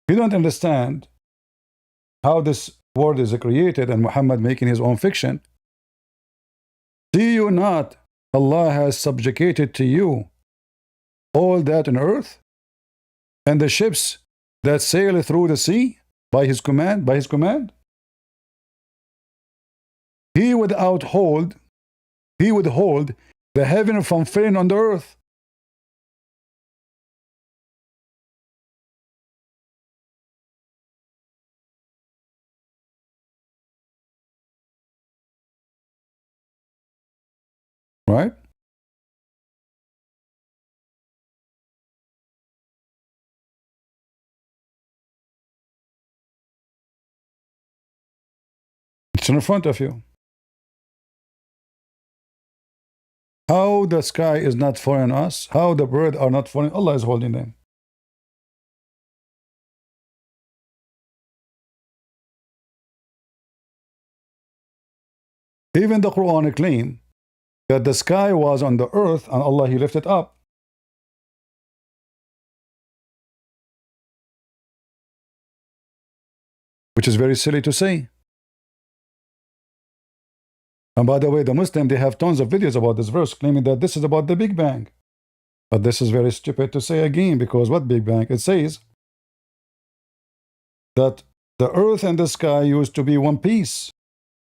You don't understand how this world is created and Muhammad making his own fiction. See you not, Allah has subjugated to you all that on earth, and the ships that sail through the sea by his command, He would hold the heaven from falling on the earth. Right? It's in front of you. How the sky is not falling on us, how the birds are not falling, Allah is holding them. Even the Quran claims that the sky was on the earth and Allah he lifted up. Which is very silly to say. And by the way, the Muslims, they have tons of videos about this verse claiming that this is about the Big Bang. But this is very stupid to say again, because what Big Bang? It says that the earth and the sky used to be one piece.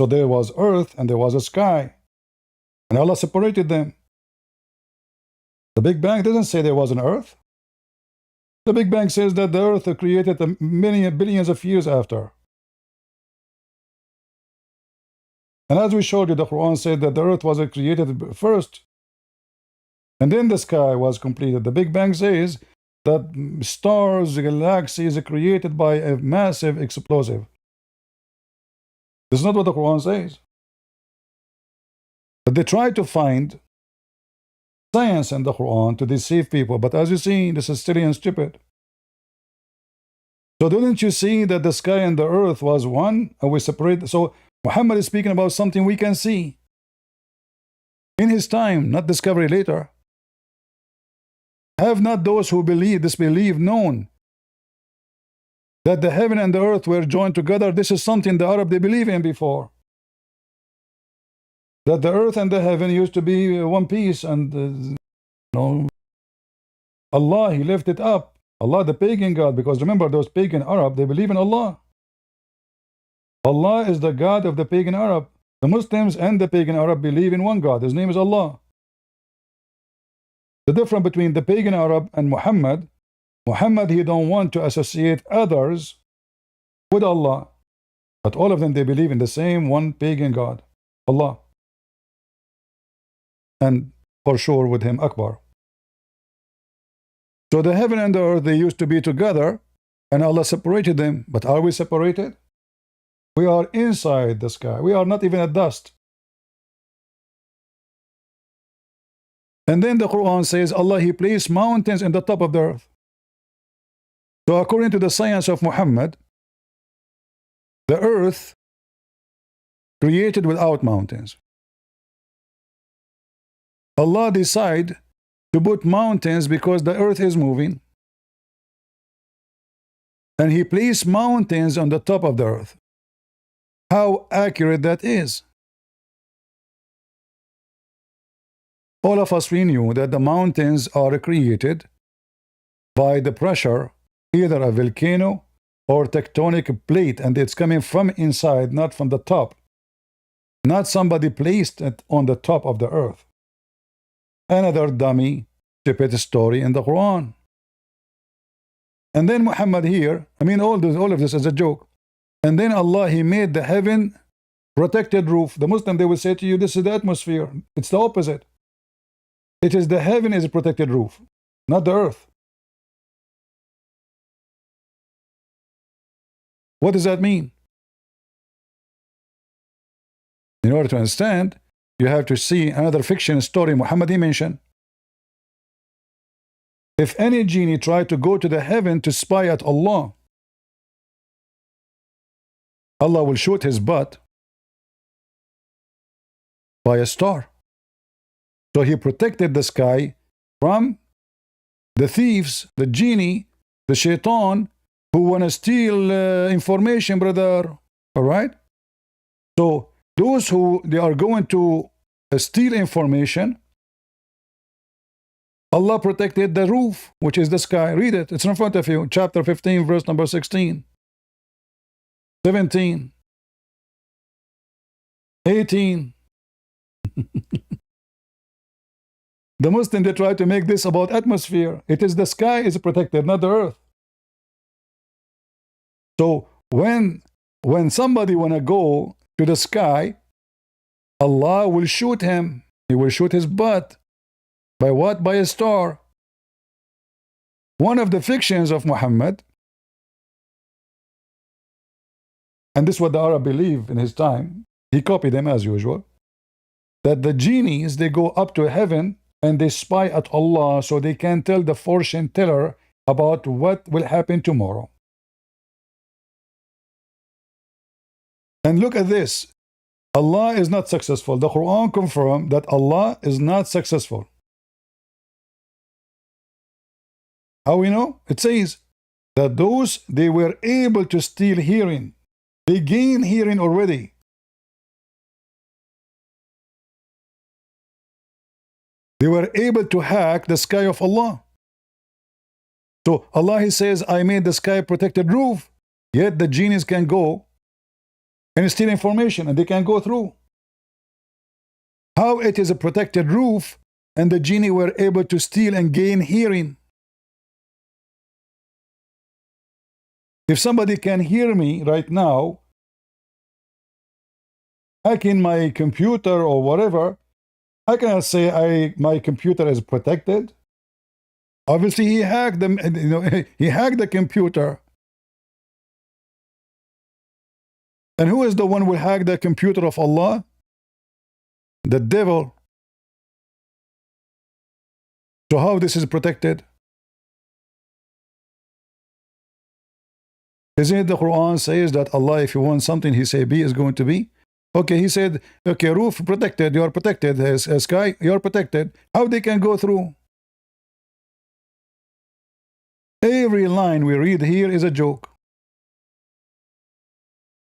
So there was earth and there was a sky. And Allah separated them. The Big Bang doesn't say there was an earth. The Big Bang says that the earth was created billions of years after. And as we showed you, the Quran said that the earth was created first. And then the sky was completed. The Big Bang says that stars, galaxies are created by a massive explosive. This is not what the Quran says. But they try to find science in the Quran to deceive people. But as you see, this is silly and stupid. So didn't you see that the sky and the earth was one, and we separated? So Muhammad is speaking about something we can see in his time, not discovery later. Have not those who disbelieve known that the heaven and the earth were joined together? This is something the Arab they believe in before. That the earth and the heaven used to be one piece, and Allah, He lifted up. Allah, the pagan God, because remember those pagan Arab, they believe in Allah. Allah is the God of the pagan Arab. The Muslims and the pagan Arab believe in one God. His name is Allah. The difference between the pagan Arab and Muhammad, he don't want to associate others with Allah. But all of them, they believe in the same one pagan God, Allah. And for sure with him, Akbar. So the heaven and the earth, they used to be together, and Allah separated them. But are we separated? We are inside the sky. We are not even at dust. And then the Quran says, Allah, He placed mountains in the top of the earth. So according to the science of Muhammad, the earth created without mountains. Allah decided to put mountains because the earth is moving. And He placed mountains on the top of the earth. How accurate that is. All of us, we knew that the mountains are created by the pressure, either a volcano or tectonic plate, and it's coming from inside, not from the top. Not somebody placed it on the top of the earth. Another dummy, stupid story in the Quran. And then Muhammad here, all of this is a joke. And then Allah, He made the heaven protected roof. The Muslim, they will say to you, this is the atmosphere. It's the opposite. It is the heaven is a protected roof, not the earth. What does that mean? In order to understand, you have to see another fiction story Muhammad he mentioned. If any genie tried to go to the heaven to spy at Allah, Allah will shoot his butt by a star. So He protected the sky from the thieves, the genie, the shaitan, who want to steal information, brother. All right? So those who they are going to steal information, Allah protected the roof, which is the sky. Read it. It's in front of you. Chapter 15, verse number 16. 17. 18. The Muslims, they try to make this about atmosphere. It is the sky is protected, not the earth. So when somebody want to go to the sky, Allah will shoot him. He will shoot his butt. By what? By a star. One of the fictions of Muhammad, and this is what the Arab believed in his time, he copied them as usual, that the genies, they go up to heaven and they spy at Allah so they can tell the fortune teller about what will happen tomorrow. And look at this. Allah is not successful. The Quran confirms that Allah is not successful. How we know? It says that those, they were able to steal hearing. They gain hearing already. They were able to hack the sky of Allah. So Allah, He says, I made the sky protected roof, yet the genies can go and steal information and they can go through. How it is a protected roof and the genie were able to steal and gain hearing? If somebody can hear me right now, hacking my computer or whatever, I cannot say my computer is protected. Obviously, he hacked them. He hacked the computer. And who is the one who hacked the computer of Allah? The devil. So how this is protected? Isn't it the Quran says that Allah, if you want something, He say be is going to be? Okay, He said, okay, roof protected, you are protected. Sky, you are protected. How they can go through? Every line we read here is a joke.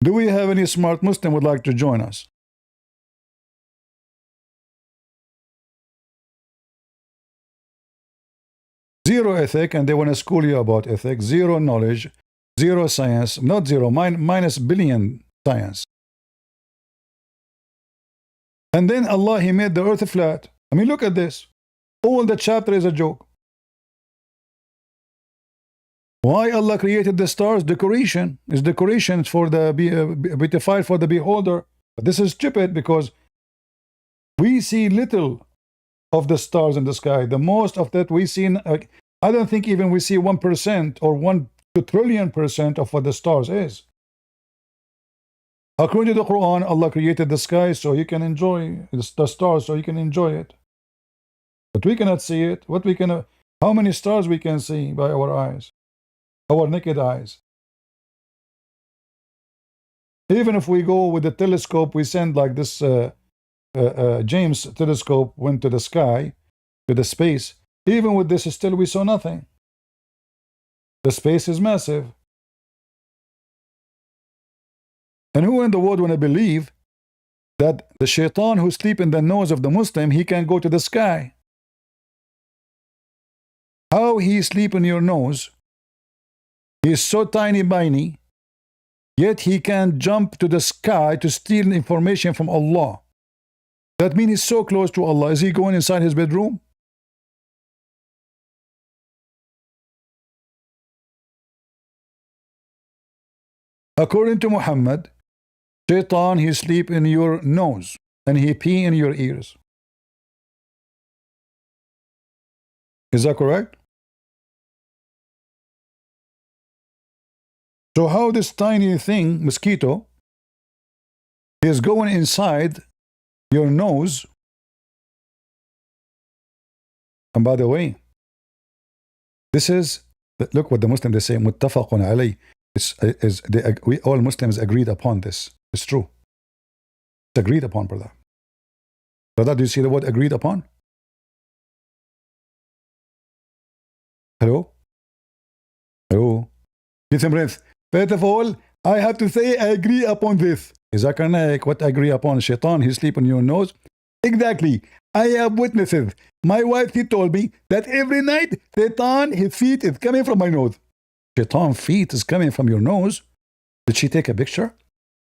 Do we have any smart Muslim would like to join us? Zero ethic, and they want to school you about ethics. Zero knowledge, zero science, not zero, minus billion science. And then Allah, He made the earth flat. I mean, look at this. All the chapter is a joke. Why Allah created the stars? Decoration. It's decoration for the beautified for the beholder. But this is stupid because we see little of the stars in the sky. The most of that we see, I don't think even we see 1% or 1 trillion% of what the stars is. According to the Quran, Allah created the sky so you can enjoy the stars, so you can enjoy it. But we cannot see it. How many stars we can see by our eyes? Our naked eyes. Even if we go with the telescope, we send like this James telescope went to the sky, to the space. Even with this, still we saw nothing. The space is massive. And who in the world want to believe that the shaitan who sleep in the nose of the Muslim, he can go to the sky? How he sleep in your nose? He is so tiny biny, yet he can jump to the sky to steal information from Allah. That means he's so close to Allah. Is he going inside his bedroom? According to Muhammad, Shaitan, he sleep in your nose and he pee in your ears. Is that correct? So how this tiny thing, mosquito, is going inside your nose? And by the way, this is, look what the Muslims, they say, muttafaqun alayh. We all Muslims agreed upon this. It's true. It's agreed upon, brother. Brother, do you see the word agreed upon? Hello? Hello? Listen, friends. First of all, I have to say I agree upon this. Is that correct? What agree upon? Shaitan, he sleep on your nose? Exactly. I have witnesses. My wife, she told me that every night, Shaitan, his feet is coming from my nose. Shaitan feet is coming from your nose? Did she take a picture?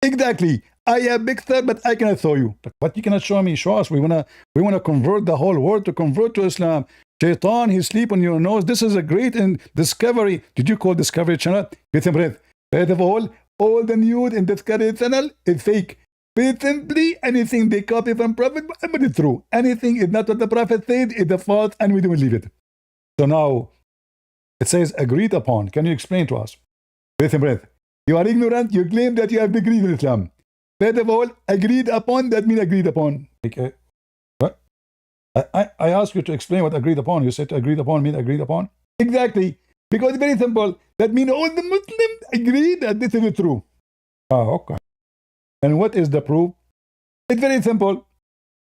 Exactly. I have picture, but I cannot show you. But you cannot show me. Show us. We wanna convert the whole world to convert to Islam. Shaitan, he sleep on your nose. This is a great discovery. Did you call Discovery Channel? Listen, friends. First of all the news in Discovery Channel is fake. Very simply, anything they copy from Prophet Muhammad is true. Anything is not what the Prophet said, is the false, and we don't believe it. So now, it says agreed upon. Can you explain to us? Listen, friends. You are ignorant. You claim that you have degree in Islam. First of all, agreed upon, that means agreed upon. Okay. What? I asked you to explain what agreed upon. You said agreed upon means agreed upon. Exactly. Because it's very simple. That means all the Muslims agree that this is true. Okay. And what is the proof? It's very simple.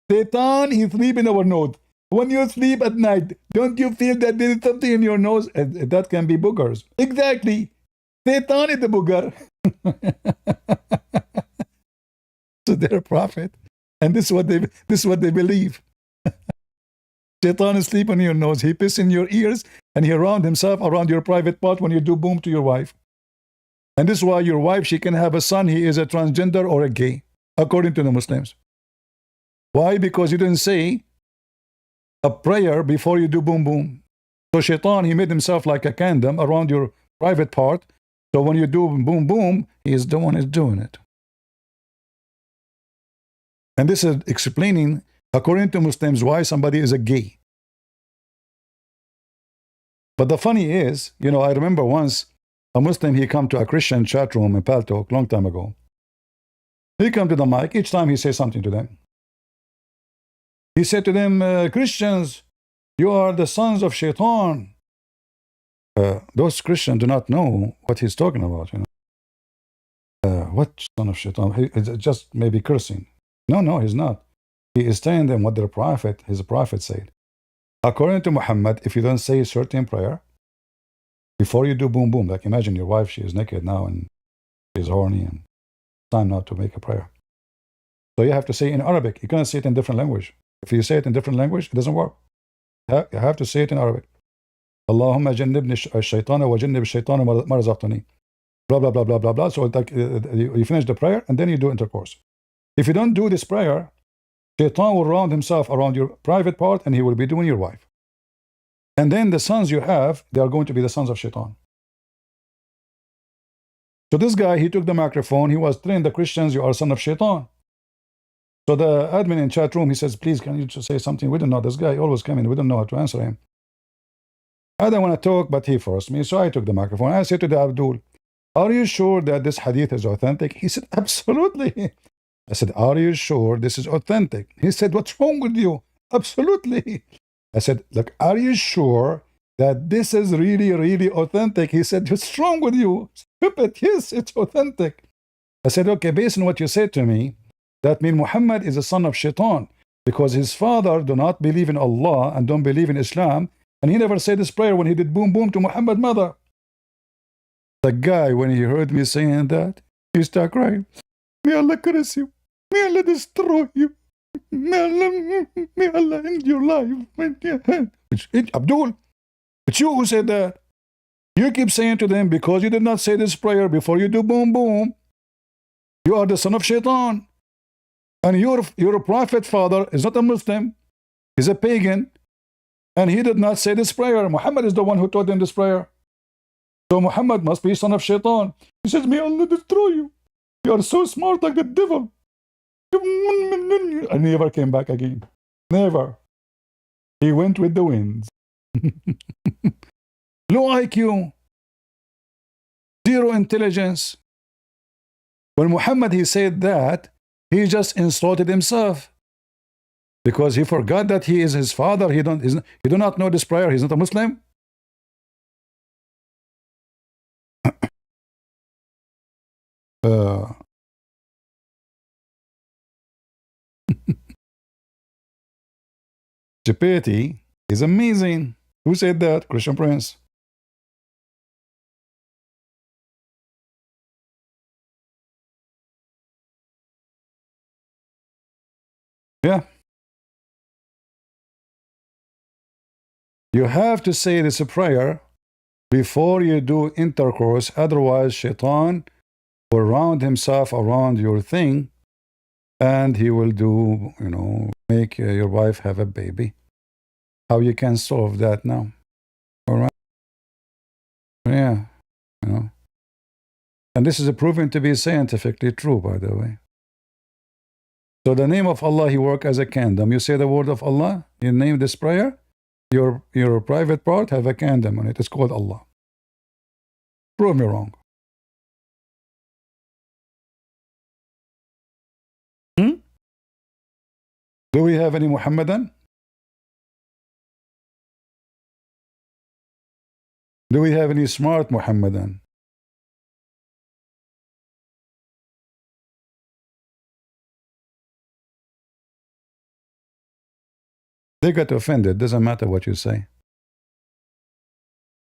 Satan, he sleep in our nose. When you sleep at night, don't you feel that there is something in your nose? That can be boogers. Exactly. Satan is the booger. So they're a prophet. And this is what they believe. Satan is sleep on your nose. He piss in your ears and he round himself around your private part when you do boom to your wife. And this is why your wife, she can have a son. He is a transgender or a gay, according to the Muslims. Why? Because you didn't say a prayer before you do boom boom. So Shaitan, he made himself like a condom around your private part. So when you do boom boom, he is the one who's doing it. And this is explaining According to Muslims, why somebody is a gay. But the funny is, you know, I remember once a Muslim, he come to a Christian chat room in Paltalk long time ago. He come to the mic, each time he say something to them. He said to them, Christians, you are the sons of Shaitan. Those Christians do not know what he's talking about, you know. What son of Shaitan? He's just maybe cursing. No, he's not. He is telling them what his prophet said. According to Muhammad, if you don't say a certain prayer, before you do boom boom, like imagine your wife, she is naked now and she's horny and it's time now to make a prayer. So you have to say in Arabic. You cannot say it in different language. If you say it in different language, it doesn't work. You have to say it in Arabic. Allahumma jannibni ash-shaytana wa jannib ash-shaytana ma razaqtani. Blah, blah, blah, blah, blah, blah. So like, you finish the prayer and then you do intercourse. If you don't do this prayer, Shaitan will round himself around your private part and he will be doing your wife. And then the sons you have, they are going to be the sons of Shaitan. So this guy, he took the microphone, he was telling the Christians, you are son of Shaitan. So the admin in chat room, he says, please, can you just say something? We don't know. This guy always coming. We don't know how to answer him. I don't want to talk, but he forced me. So I took the microphone. I said to the Abdul, are you sure that this hadith is authentic? He said, absolutely. I said, are you sure this is authentic? He said, what's wrong with you? Absolutely. I said, look, are you sure that this is really, really authentic? He said, what's wrong with you? Stupid. Yes, it's authentic. I said, okay, based on what you said to me, that means Muhammad is a son of Shaitan because his father do not believe in Allah and don't believe in Islam. And he never said this prayer when he did boom boom to Muhammad's mother. The guy, when he heard me saying that, he started crying. May Allah curse you. May Allah destroy you. May Allah end your life. Abdul, it's you who said that. You keep saying to them, because you did not say this prayer before you do boom boom, you are the son of Shaitan. And your prophet father is not a Muslim. He's a pagan. And he did not say this prayer. Muhammad is the one who taught him this prayer. So Muhammad must be son of Shaitan. He says, may Allah destroy you. You are so smart like the devil. And he never came back again. Never. He went with the winds. Low IQ. Zero intelligence. When Muhammad, he said that, he just insulted himself. Because he forgot that he is his father. He do not know this prayer. He's not a Muslim. Chapati is amazing. Who said that? Christian Prince. Yeah. You have to say this prayer before you do intercourse. Otherwise, Shaitan will round himself around your thing and he will do, you know, make your wife have a baby. How you can solve that now? All right? Yeah, you know. And this is proven to be scientifically true, by the way. So the name of Allah, he work as a candle. You say the word of Allah, you name this prayer, your private part have a candle on it. It's called Allah. Prove me wrong. Do we have any Muhammadan? Do we have any smart Muhammadan? They get offended. Doesn't matter what you say.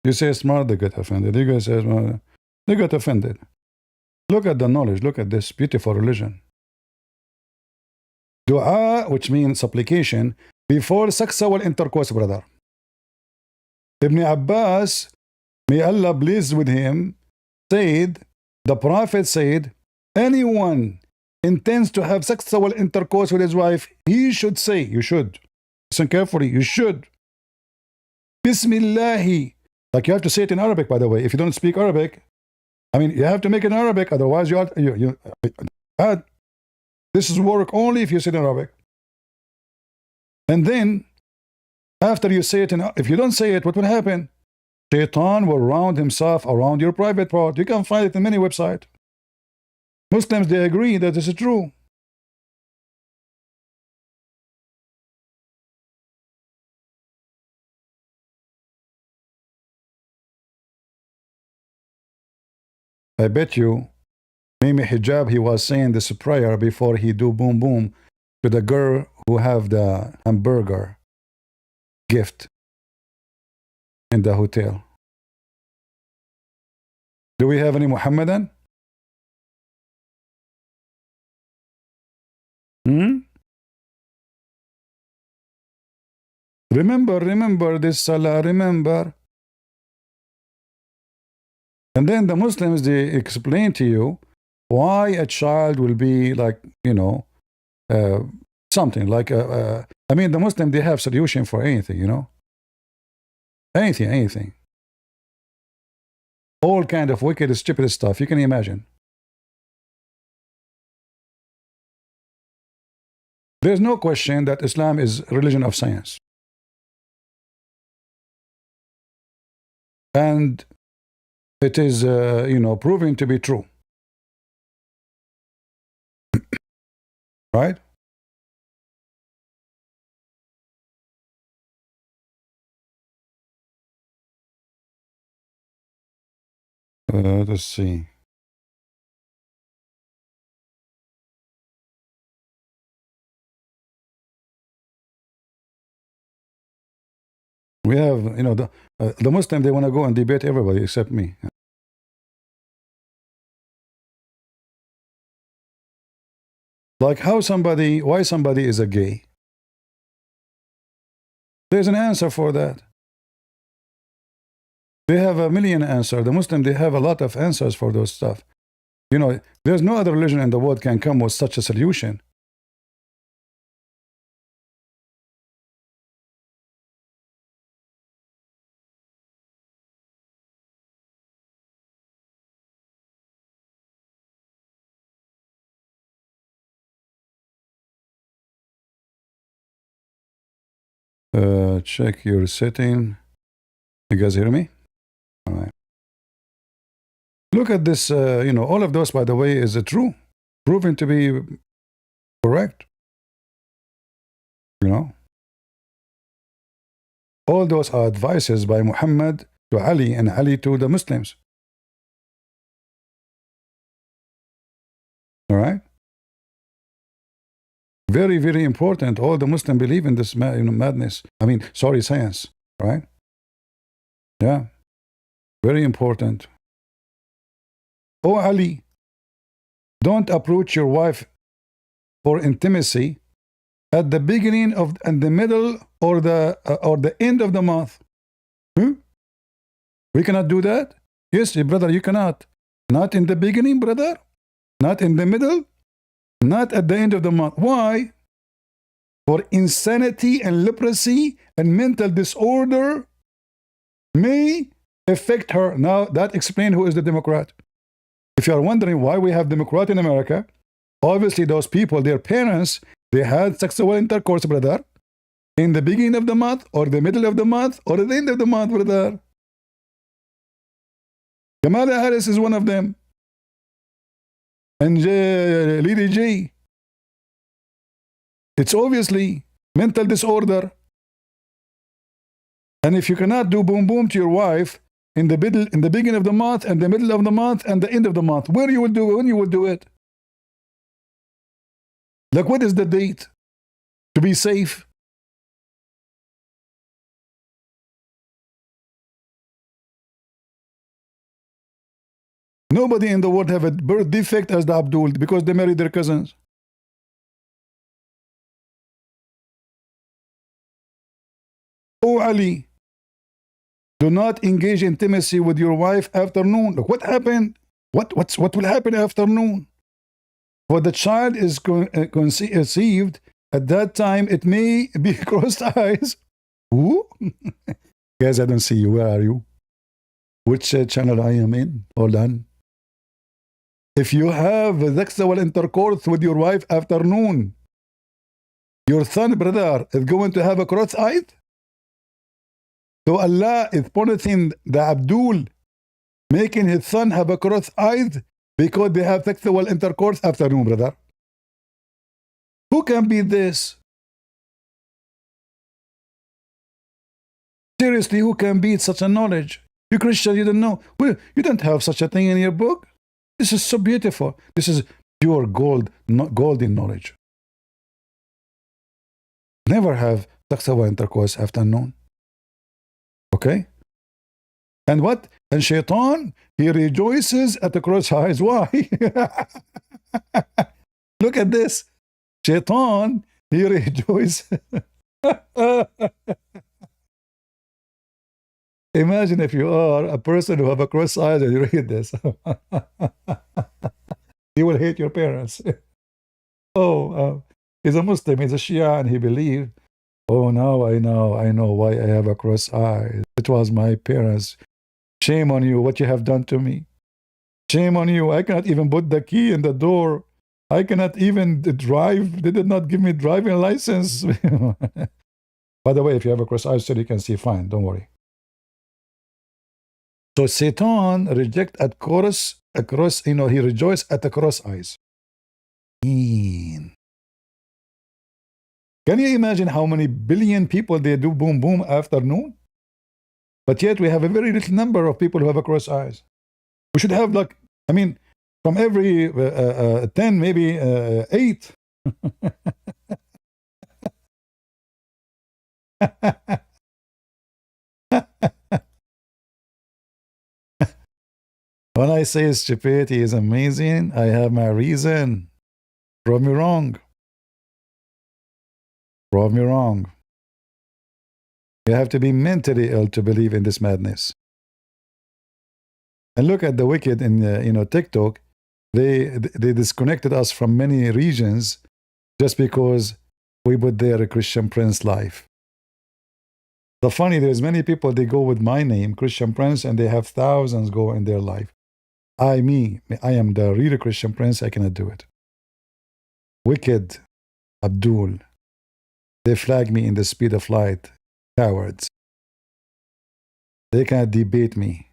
You say smart, they get offended. You guys say smart, they get offended. Look at the knowledge. Look at this beautiful religion. Dua, which means supplication, before sexual intercourse, brother. Ibn Abbas, may Allah please with him, said, the Prophet said, anyone intends to have sexual intercourse with his wife, he should say, you should. Listen carefully, you should. Bismillahi. Like you have to say it in Arabic, by the way. If you don't speak Arabic, I mean, you have to make it in Arabic, otherwise this is work only if you say it in Arabic. And then, after you say it, and if you don't say it, what will happen? Shaitan will round himself around your private part. You can find it in many websites. Muslims, they agree that this is true. I bet you, Mimi Hijab, he was saying this prayer before he do boom boom to the girl who have the hamburger gift in the hotel. Do we have any Muhammadan? Remember this salah, remember. And then the Muslims, they explain to you why a child will be like, something like, I mean, the Muslim, they have solution for anything, Anything. All kind of wicked, stupid stuff you can imagine. There's no question that Islam is a religion of science. And it is, proven to be true. Right? Let's see. We have, the Muslim, they want to go and debate everybody except me. Like why somebody is a gay? There's an answer for that. They have a million answers. The Muslim, they have a lot of answers for those stuff. There's no other religion in the world can come with such a solution. Check your setting. You guys hear me? All right. Look at this, all of those, by the way, is true, proven to be correct. All those are advices by Muhammad to Ali and Ali to the Muslims. All right? Very, very important. All the Muslims believe in this madness. Science. Right? Yeah. Very important. Oh, Ali, don't approach your wife for intimacy at the beginning and the middle or the end of the month. We cannot do that? Yes, brother, you cannot. Not in the beginning, brother. Not in the middle. Not at the end of the month. Why? For insanity and leprosy and mental disorder may affect her. Now, that explains who is the Democrat. If you are wondering why we have Democrat in America, obviously those people, their parents, they had sexual intercourse, brother, in the beginning of the month, or the middle of the month, or at the end of the month, brother. Kamala Harris is one of them. And Lady J. It's obviously mental disorder. And if you cannot do boom boom to your wife in the beginning of the month, and the middle of the month, and the end of the month, when you will do it? Like, what is the date to be safe? Nobody in the world have a birth defect as the Abdul because they married their cousins. Oh, Ali, do not engage intimacy with your wife after noon. Look, what happened? What will happen after noon? For the child is conceived at that time, it may be crossed eyes. Who? Guys, I don't see you. Where are you? Which channel I am in? Hold on. If you have sexual intercourse with your wife after noon, Your son, brother, is going to have a cross-eyed? So Allah is punishing the Abdul, making his son have a cross-eyed because they have sexual intercourse afternoon, brother. Who can beat this? Seriously, who can beat such a knowledge? You Christians, you don't know. Well, you don't have such a thing in your book. This is so beautiful. This is pure gold, golden knowledge. Never have sexual intercourse afternoon. Okay? And what? And Shaitan, he rejoices at the cross eyes. Why? Look at this. Shaitan, he rejoices. Imagine if you are a person who have a cross eyes and you read this. You will hate your parents. He's a Muslim, he's a Shia, and he believed, oh, now I know why I have a cross eye. It was my parents. Shame on you, what you have done to me. Shame on you, I cannot even put the key in the door. I cannot even drive. They did not give me driving license. By the way, if you have a cross eye, still you can see fine, don't worry. So Satan reject at cross, he rejoice at the cross eyes. Can you imagine how many billion people they do boom boom afternoon? But yet we have a very little number of people who have a cross eyes. We should have from every 10, maybe 8. When I say stupidity is amazing, I have my reason. Prove me wrong. Prove me wrong. You have to be mentally ill to believe in this madness. And look at the wicked in TikTok. They disconnected us from many regions just because we put there a Christian Prince life. The funny, there's many people, they go with my name, Christian Prince, and they have thousands go in their life. I am the real Christian Prince, I cannot do it. Wicked Abdul, they flag me in the speed of light. Cowards. They cannot debate me.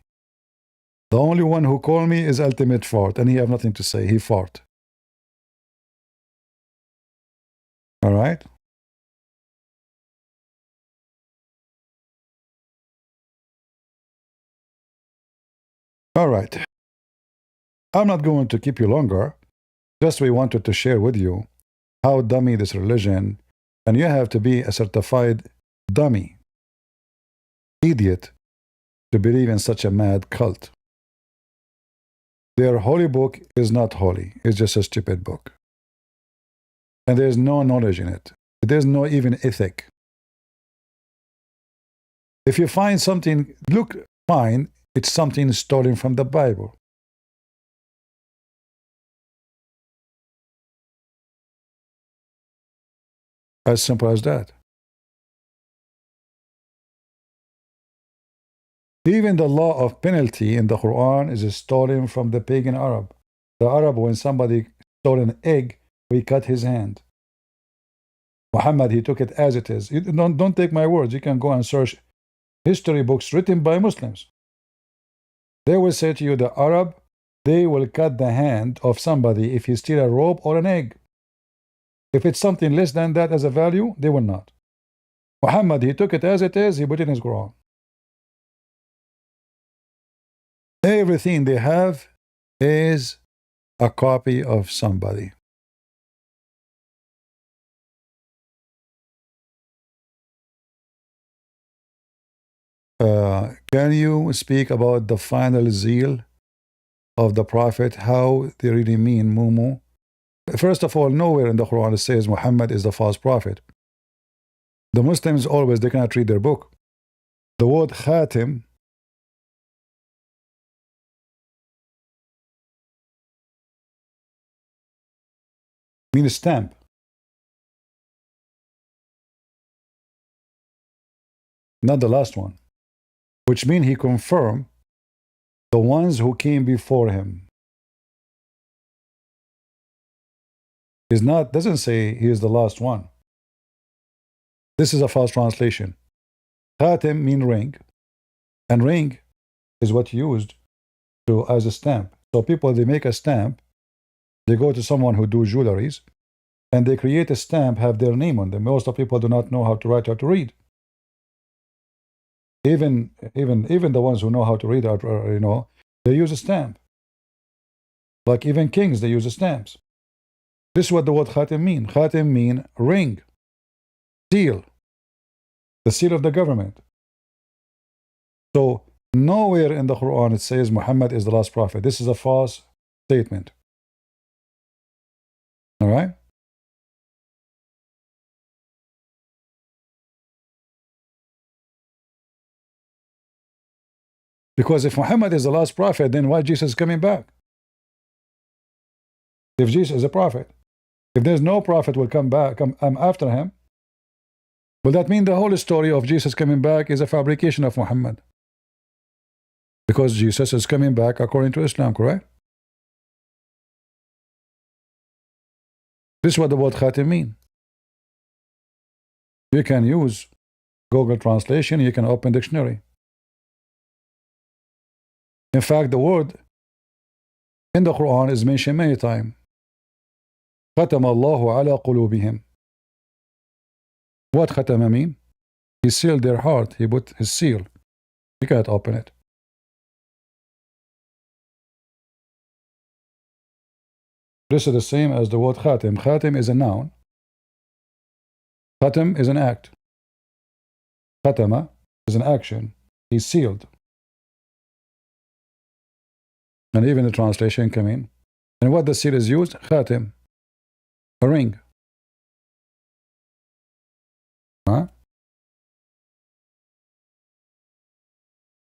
The only one who called me is Ultimate Fart, and he have nothing to say. He fart. All right? All right. I'm not going to keep you longer. Just we wanted to share with you how dummy this religion, and you have to be a certified dummy, idiot, to believe in such a mad cult. Their holy book is not holy. It's just a stupid book. And there's no knowledge in it. There's no even ethic. If you find something, look fine, it's something stolen from the Bible. As simple as that. Even the law of penalty in the Quran is stolen from the pagan Arab. The Arab, when somebody stole an egg, we cut his hand. Muhammad, he took it as it is. Don't take my words. You can go and search history books written by Muslims. They will say to you, the Arab, they will cut the hand of somebody if he steals a rope or an egg. If it's something less than that as a value, they will not. Muhammad, he took it as it is, he put it in his Quran. Everything they have is a copy of somebody. Can you speak about the final zeal of the Prophet, how they really mean Mumu? First of all, nowhere in the Quran it says Muhammad is the false prophet. The Muslims always, they cannot read their book. The word khatim means stamp. Not the last one. Which means he confirmed the ones who came before him. Doesn't say he is the last one. This is a false translation. Khatim mean ring, and ring is what used to as a stamp. So people, they make a stamp, they go to someone who do jewelries, and they create a stamp, have their name on them. Most of people do not know how to write or to read. Even the ones who know how to read, or, they use a stamp. Like even kings, they use stamps. This is what the word khatim mean. Khatim mean ring, seal, the seal of the government. So nowhere in the Quran it says Muhammad is the last prophet. This is a false statement. All right? Because if Muhammad is the last prophet, then why Jesus is coming back? If Jesus is a prophet, if there's no prophet will come back, come after him, will that mean the whole story of Jesus coming back is a fabrication of Muhammad? Because Jesus is coming back according to Islam, correct? This is what the word khatim mean. You can use Google translation, you can open dictionary. In fact, the word in the Quran is mentioned many times. ختم الله على قلوبهم. What ختم mean? He sealed their heart. He put his seal. You cannot open it. This is the same as the word khatim. Khatim is a noun. Khatim is an act. Khatama is an action. He sealed. And even the translation come in. And what the seal is used? Khatim. A ring. Huh?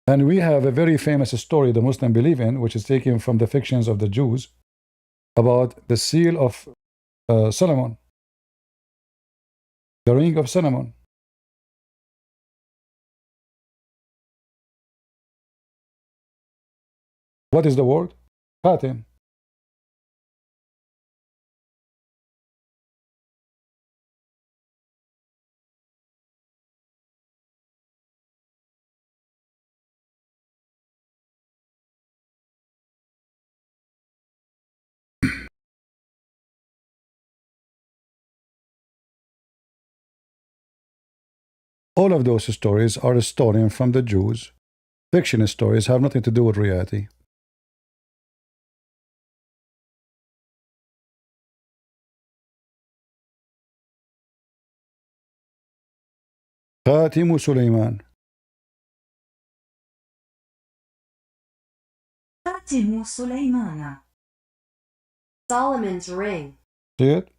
And we have a very famous story the Muslims believe in, which is taken from the fictions of the Jews, about the seal of Solomon. The ring of Solomon. What is the word? Khatim. All of those stories are stolen from the Jews. Fiction stories have nothing to do with reality. خاتم سليمان. خاتم سليمان. Solomon's ring. See it?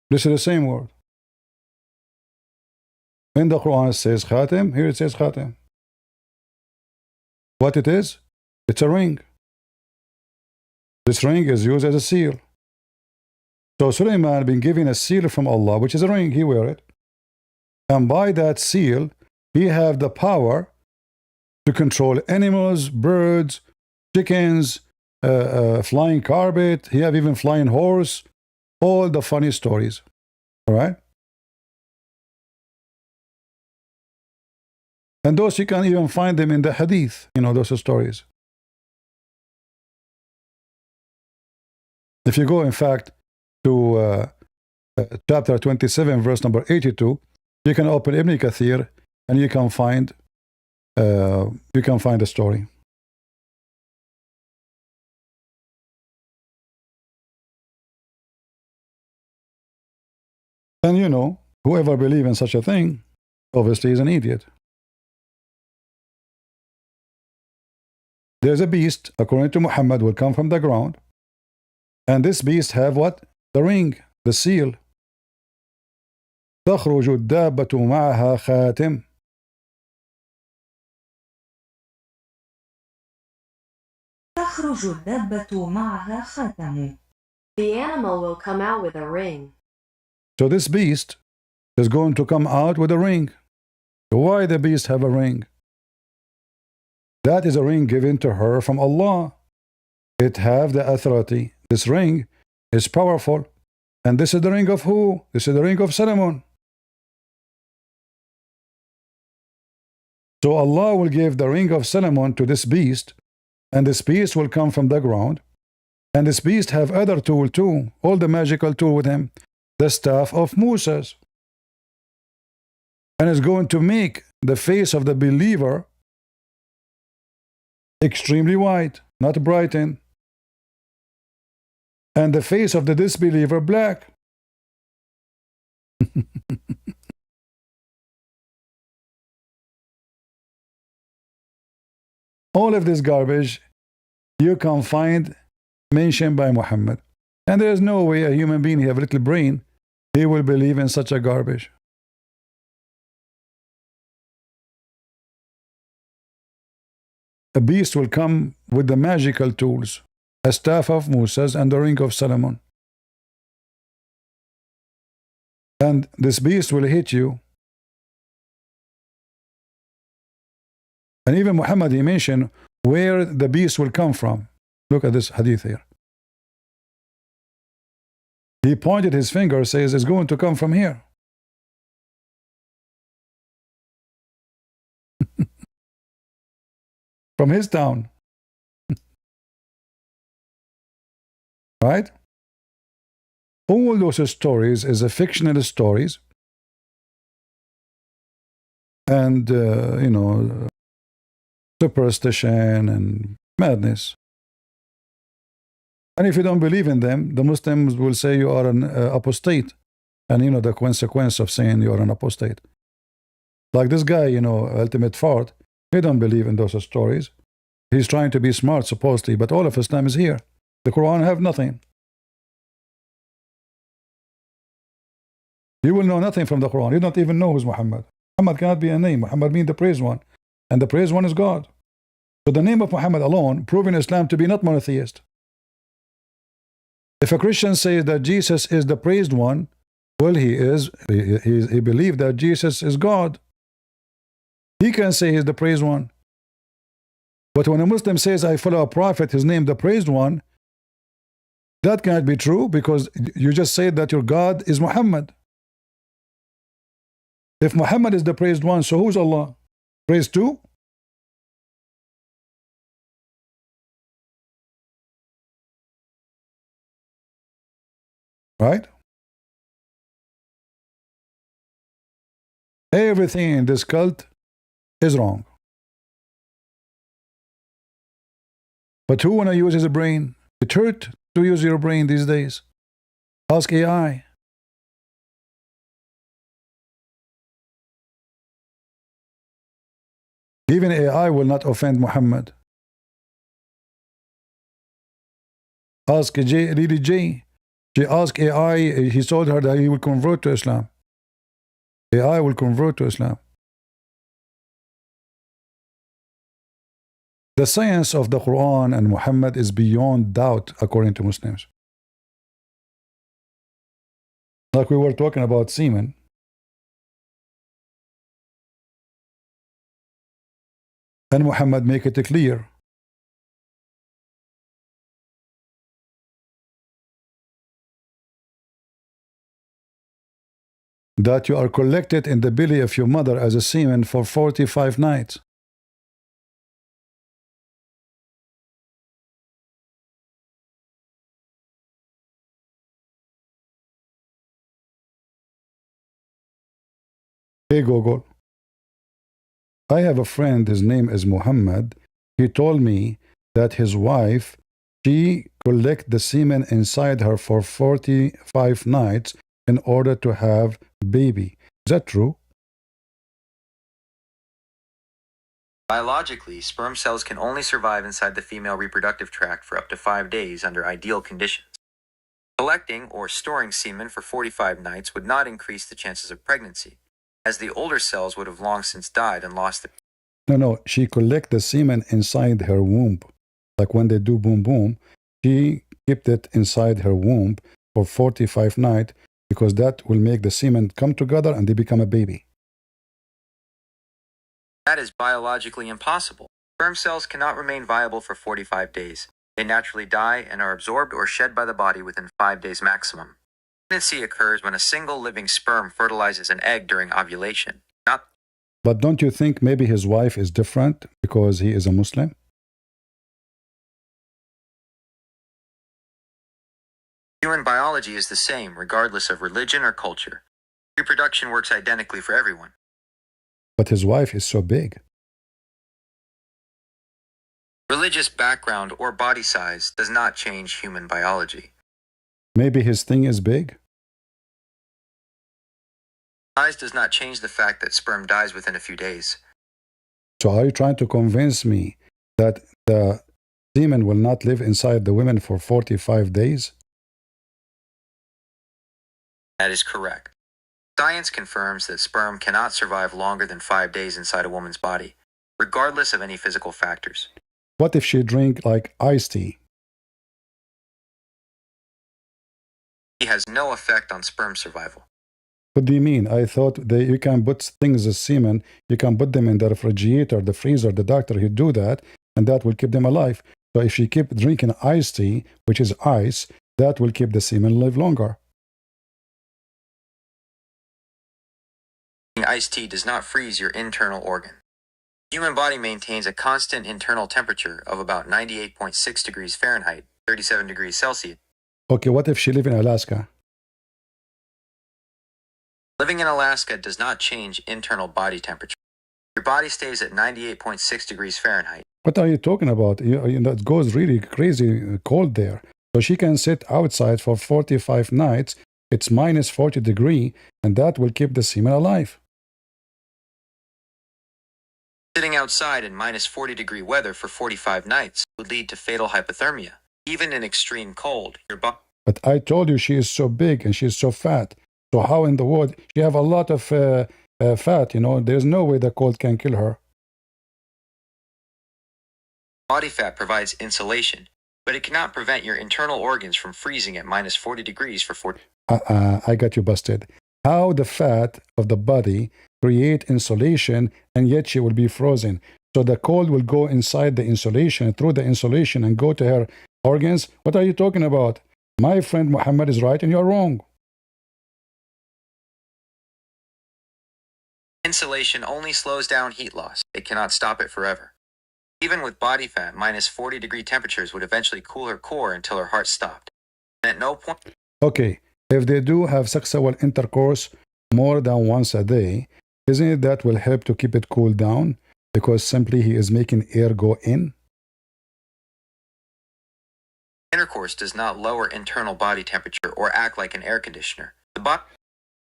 This is the same word. In the Quran it says khatim, here it says khatim. What it is? It's a ring. This ring is used as a seal. So Sulaiman been given a seal from Allah, which is a ring, he wear it. And by that seal, he have the power to control animals, birds, chickens, flying carpet, he have even flying horse, all the funny stories. All right? And those you can even find them in the hadith, those stories. If you go, in fact, to chapter 27, verse number 82, you can open Ibn Kathir and you can find the story. And whoever believes in such a thing, obviously is an idiot. There's a beast, according to Muhammad, will come from the ground. And this beast have what? The ring, the seal. تخرج الدابة معها خاتم. تخرج الدابة معها خاتم. The animal will come out with a ring. So this beast is going to come out with a ring. So why the beast have a ring? That is a ring given to her from Allah. It have the authority. This ring is powerful And this is the ring of who? This is the ring of Solomon. So Allah will give the ring of Solomon to this beast, and this beast will come from the ground. And this beast have other tool too, all the magical tool with him, the staff of Moses. And it's going to make the face of the believer extremely white, not brighten. And the face of the disbeliever black. All of this garbage you can find mentioned by Muhammad. And there is no way a human being who have a little brain, he will believe in such a garbage. A beast will come with the magical tools, a staff of Moses and the ring of Solomon. And this beast will hit you. And even Muhammad, he mentioned where the beast will come from. Look at this hadith here. He pointed his finger, says it's going to come from here. From his town. Right? All those stories is a fictional stories. And, superstition and madness. And if you don't believe in them, the Muslims will say you are an apostate. And you know the consequence of saying you are an apostate. Like this guy, ultimate fart, he don't believe in those stories. He's trying to be smart, supposedly, but all of Islam is here. The Quran have nothing. You will know nothing from the Quran. You don't even know who's Muhammad. Muhammad cannot be a name. Muhammad means the praised one. And the praised one is God. So the name of Muhammad alone proving Islam to be not monotheist. If a Christian says that Jesus is the praised one, well, he believes that Jesus is God. He can say he's the praised one. But when a Muslim says, I follow a prophet, his name the praised one, that cannot be true because you just said that your God is Muhammad. If Muhammad is the praised one, so who's Allah? Praised too? Right? Everything in this cult is wrong. But who want to use his brain? It hurt to use your brain these days. Ask AI. Even AI will not offend Muhammad. Ask Lady J. She asked AI, he told her that he will convert to Islam. AI will convert to Islam. The science of the Quran and Muhammad is beyond doubt according to Muslims. Like we were talking about semen. And Muhammad make it clear. That you are collected in the belly of your mother as a semen for 45 nights. Hey Google, I have a friend, his name is Muhammad. He told me that his wife, she collect the semen inside her for 45 nights in order to have baby. Is that true? Biologically, sperm cells can only survive inside the female reproductive tract for up to 5 days under ideal conditions. Collecting or storing semen for 45 nights would not increase the chances of pregnancy, as the older cells would have long since died and lost the... No, she collect the semen inside her womb. Like when they do boom boom, she kept it inside her womb for 45 nights because that will make the semen come together and they become a baby. That is biologically impossible. Sperm cells cannot remain viable for 45 days. They naturally die and are absorbed or shed by the body within 5 days maximum. Pregnancy occurs when a single living sperm fertilizes an egg during ovulation. But don't you think maybe his wife is different because he is a Muslim? Human biology is the same regardless of religion or culture. Reproduction works identically for everyone. But his wife is so big. Religious background or body size does not change human biology. Maybe his thing is big. Size does not change the fact that sperm dies within a few days. So are you trying to convince me that the semen will not live inside the women for 45 days? That is correct. Science confirms that sperm cannot survive longer than 5 days inside a woman's body, regardless of any physical factors. What if she drink like iced tea? It has no effect on sperm survival. What do you mean? I thought that you can put things as semen, you can put them in the refrigerator, the freezer, the doctor, he'd do that, and that will keep them alive. So if she keep drinking iced tea, which is ice, that will keep the semen live longer. Iced tea does not freeze your internal organ. The human body maintains a constant internal temperature of about 98.6 degrees Fahrenheit, 37 degrees Celsius. Okay, what if she live in Alaska? Living in Alaska does not change internal body temperature. Your body stays at 98.6 degrees Fahrenheit. What are you talking about? It goes really crazy cold there. So she can sit outside for 45 nights. It's minus 40 degrees, and that will keep the semen alive. Sitting outside in minus 40-degree weather for 45 nights would lead to fatal hypothermia. Even in extreme cold, your body... But I told you she is so big and she is so fat. So how in the world? She have a lot of fat, There's no way the cold can kill her. Body fat provides insulation, but it cannot prevent your internal organs from freezing at minus 40 degrees for 40... I got you busted. How the fat of the body create insulation and yet she will be frozen. So the cold will go inside the insulation, through the insulation and go to her organs. What are you talking about? My friend Muhammad is right and you're wrong. Insulation only slows down heat loss. It cannot stop it forever. Even with body fat, minus 40-degree temperatures would eventually cool her core until her heart stopped. And at no point... Okay, if they do have sexual intercourse more than once a day, isn't it that will help to keep it cool down? Because simply he is making air go in? Intercourse does not lower internal body temperature or act like an air conditioner.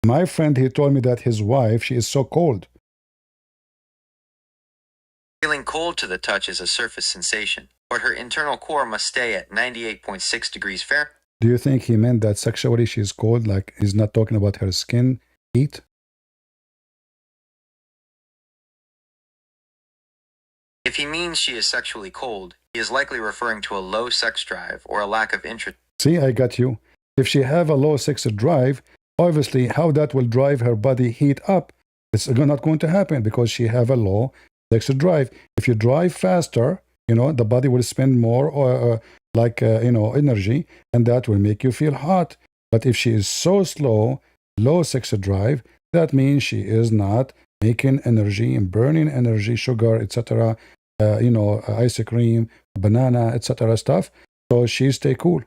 My friend, he told me that his wife, she is so cold. Feeling cold to the touch is a surface sensation, but her internal core must stay at 98.6 degrees Fahrenheit. Do you think he meant that sexually she is cold, like he's not talking about her skin heat? If he means she is sexually cold, he is likely referring to a low sex drive or a lack of interest. See, I got you. If she have a low sex drive, obviously how that will drive her body heat up, it's not going to happen because she have a low sex drive. If you drive faster, the body will spend more energy, and that will make you feel hot. But if she is so slow, low sex drive, that means she is not making energy and burning energy, sugar, etc., ice cream, banana, etc. stuff. So she stay cool.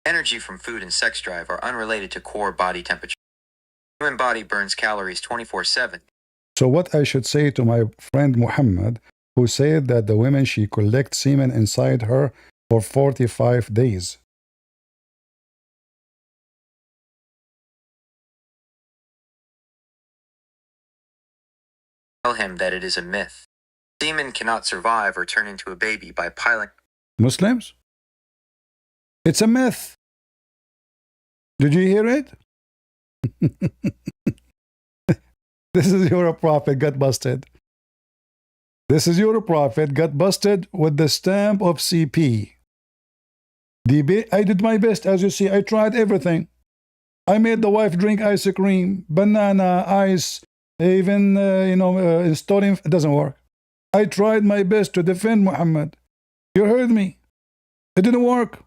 Energy from food and sex drive are unrelated to core body temperature. The human body burns calories 24/7. So what I should say to my friend Muhammad, who said that the women, she collects semen inside her for 45 days. Tell him that it is a myth. Semen cannot survive or turn into a baby by piling. Muslims? It's a myth. Did you hear it? This is your prophet got busted. This is your prophet got busted with the stamp of CP. I did my best, as you see. I tried everything. I made the wife drink ice cream, banana, ice, even, installing. It doesn't work. I tried my best to defend Muhammad. You heard me. It didn't work.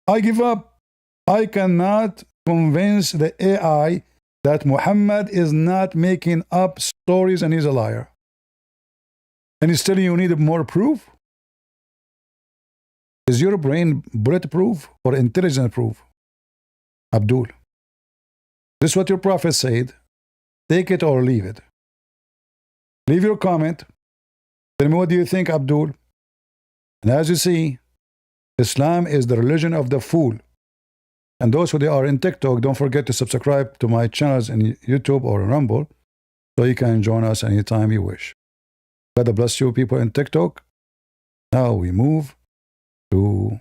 I give up. I cannot convince the AI that Muhammad is not making up stories and he's a liar. And he's telling you need more proof? Is your brain bulletproof or intelligent proof? Abdul. This is what your prophet said. Take it or leave it. Leave your comment. Tell me what do you think, Abdul? And as you see, Islam is the religion of the fool. And those who are in TikTok, don't forget to subscribe to my channels in YouTube or Rumble so you can join us anytime you wish. God bless you people in TikTok. Now we move to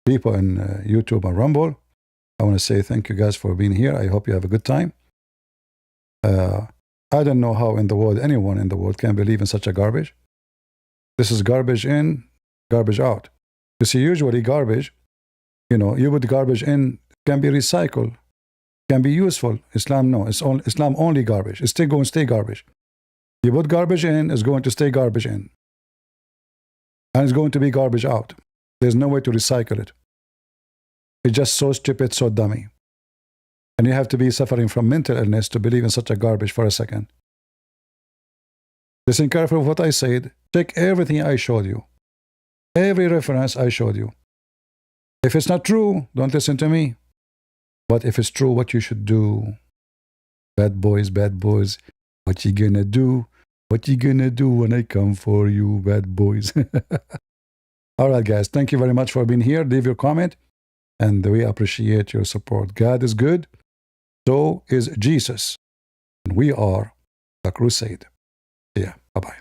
people in YouTube and Rumble. I want to say thank you guys for being here. I hope you have a good time. I don't know how in the world anyone in the world can believe in such a garbage. This is garbage in, garbage out. You see, usually garbage, you put garbage in, can be recycled, can be useful. Islam, no. Islam only garbage. It's still going to stay garbage. You put garbage in, it's going to stay garbage in. And it's going to be garbage out. There's no way to recycle it. It's just so stupid, so dummy. And you have to be suffering from mental illness to believe in such a garbage for a second. Listen carefully to what I said. Check everything I showed you. Every reference I showed you. If it's not true, don't listen to me. But if it's true, what you should do? Bad boys, what you gonna do? What you gonna do when I come for you, bad boys? All right, guys. Thank you very much for being here. Leave your comment. And we appreciate your support. God is good. So is Jesus. And we are the crusade. Yeah. Bye-bye.